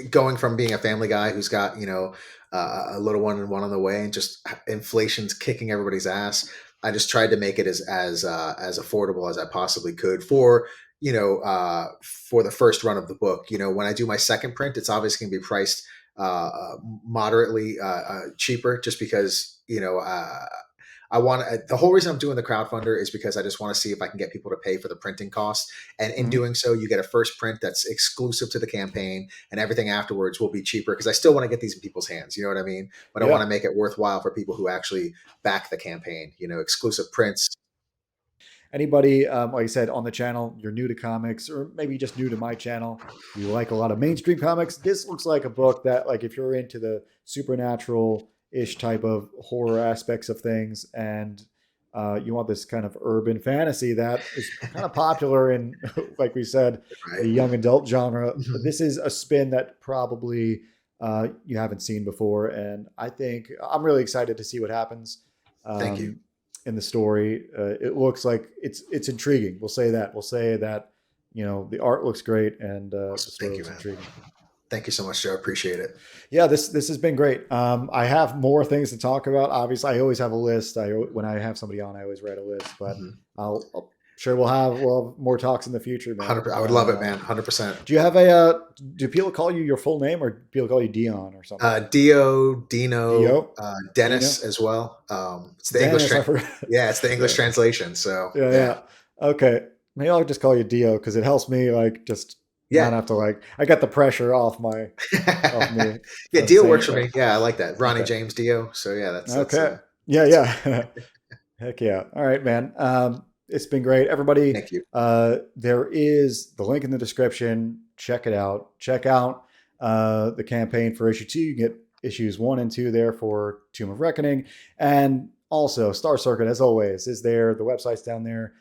going from being a family guy who's got a little one and one on the way, and just inflation's kicking everybody's ass. I just tried to make it as affordable as I possibly could for the first run of the book. When I do my second print, it's obviously going to be priced moderately cheaper, just because I want the whole reason I'm doing the crowdfunder is because I just want to see if I can get people to pay for the printing costs. And in mhm. doing so, you get a first print that's exclusive to the campaign, and everything afterwards will be cheaper because I still want to get these in people's hands. You know what I mean? But I want Yeah. to make it worthwhile for people who actually back the campaign. Exclusive prints. Anybody, like I said, on the channel, you're new to comics, or maybe just new to my channel, you like a lot of mainstream comics, this looks like a book that, like, if you're into the supernatural ish type of horror aspects of things, and you want this kind of urban fantasy that is kind of popular in, like we said, Right. the young adult genre, Mhm. this is a spin that probably you haven't seen before. And I think I'm really excited to see what happens. Thank you. Um, in the story. It looks like it's intriguing. We'll say that. We'll say that. The art looks great and the Awesome. story Thank you, looks man. intriguing. Thank you so much, Joe. I appreciate it. Yeah, this has been great. I have more things to talk about. Obviously, I always have a list. When I have somebody on, I always write a list. But Mhm. sure we'll have more talks in the future, man. 100%. I would love it, man. 100%. Do you have do people call you your full name, or do people call you Dion or something? Dio, Dino, Dio, Dino, Dennis as well. It's the English. Dennis. I forgot. Yeah, it's the English Yeah. translation. So Yeah, yeah, yeah. Okay. Maybe I'll just call you Dio because it helps me like just not yeah, have to like I got the pressure off me yeah. Dio saying works it for right. me. Yeah, I like that. Ronnie Okay. James Dio. So yeah, Okay. Yeah, that's good. yeah. Heck yeah. All right, man. It's been great. Everybody, Thank you. there is the link in the description. Check it out. Check out the campaign for issue 2. You get issues 1 and 2 there for Tomb of Reckoning. And also, Star Circuit, as always, is there. The website's down there.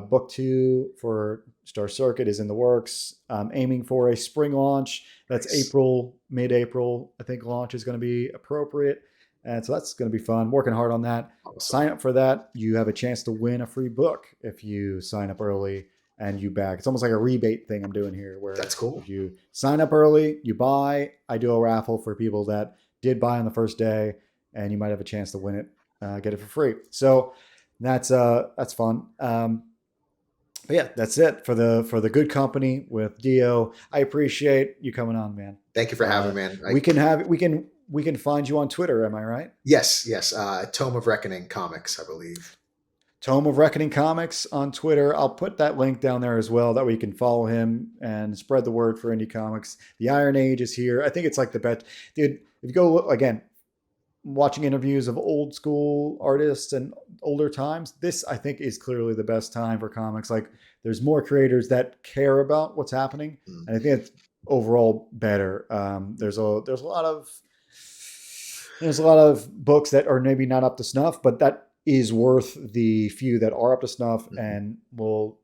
Book 2 for Star Circuit is in the works. Aiming for a spring launch. That's Nice, April, mid-April. I think launch is going to be appropriate. And so that's going to be fun. Working hard on that. awesome. Sign up for that. You have a chance to win a free book if you sign up early and you back. It's almost like a rebate thing I'm doing here, where That's cool. if you sign up early, you buy. I do a raffle for people that did buy on the first day, and you might have a chance to win it, get it for free. So that's fun. But yeah, that's it for the good company with Dio. I appreciate you coming on, man. Thank you for having me, man. We can find you on Twitter. Am I right? Yes, yes. Tome of Reckoning comics, I believe. Tome of Reckoning Comics on Twitter. I'll put that link down there as well. That way you can follow him and spread the word for indie comics. The Iron Age is here. I think it's like the best. Dude, if you go look, again, watching interviews of old school artists and older times, this I think is clearly the best time for comics. Like there's more creators that care about what's happening, Mm. and I think it's overall better. There's a lot of There's a lot of books that are maybe not up to snuff, but that is worth the few that are up to snuff Hmm. and will,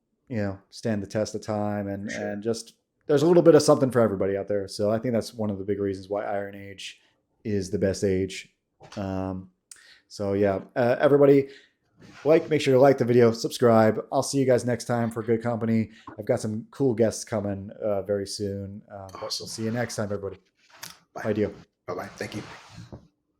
stand the test of time For and sure. just there's a little bit of something for everybody out there. So I think that's one of the big reasons why Iron Age is the best age. Um, so yeah, everybody make sure to like the video, subscribe. I'll see you guys next time for good company. I've got some cool guests coming very soon, but we'll Awesome. see you next time, everybody. Bye. Bye, deal. Bye bye. Thank you.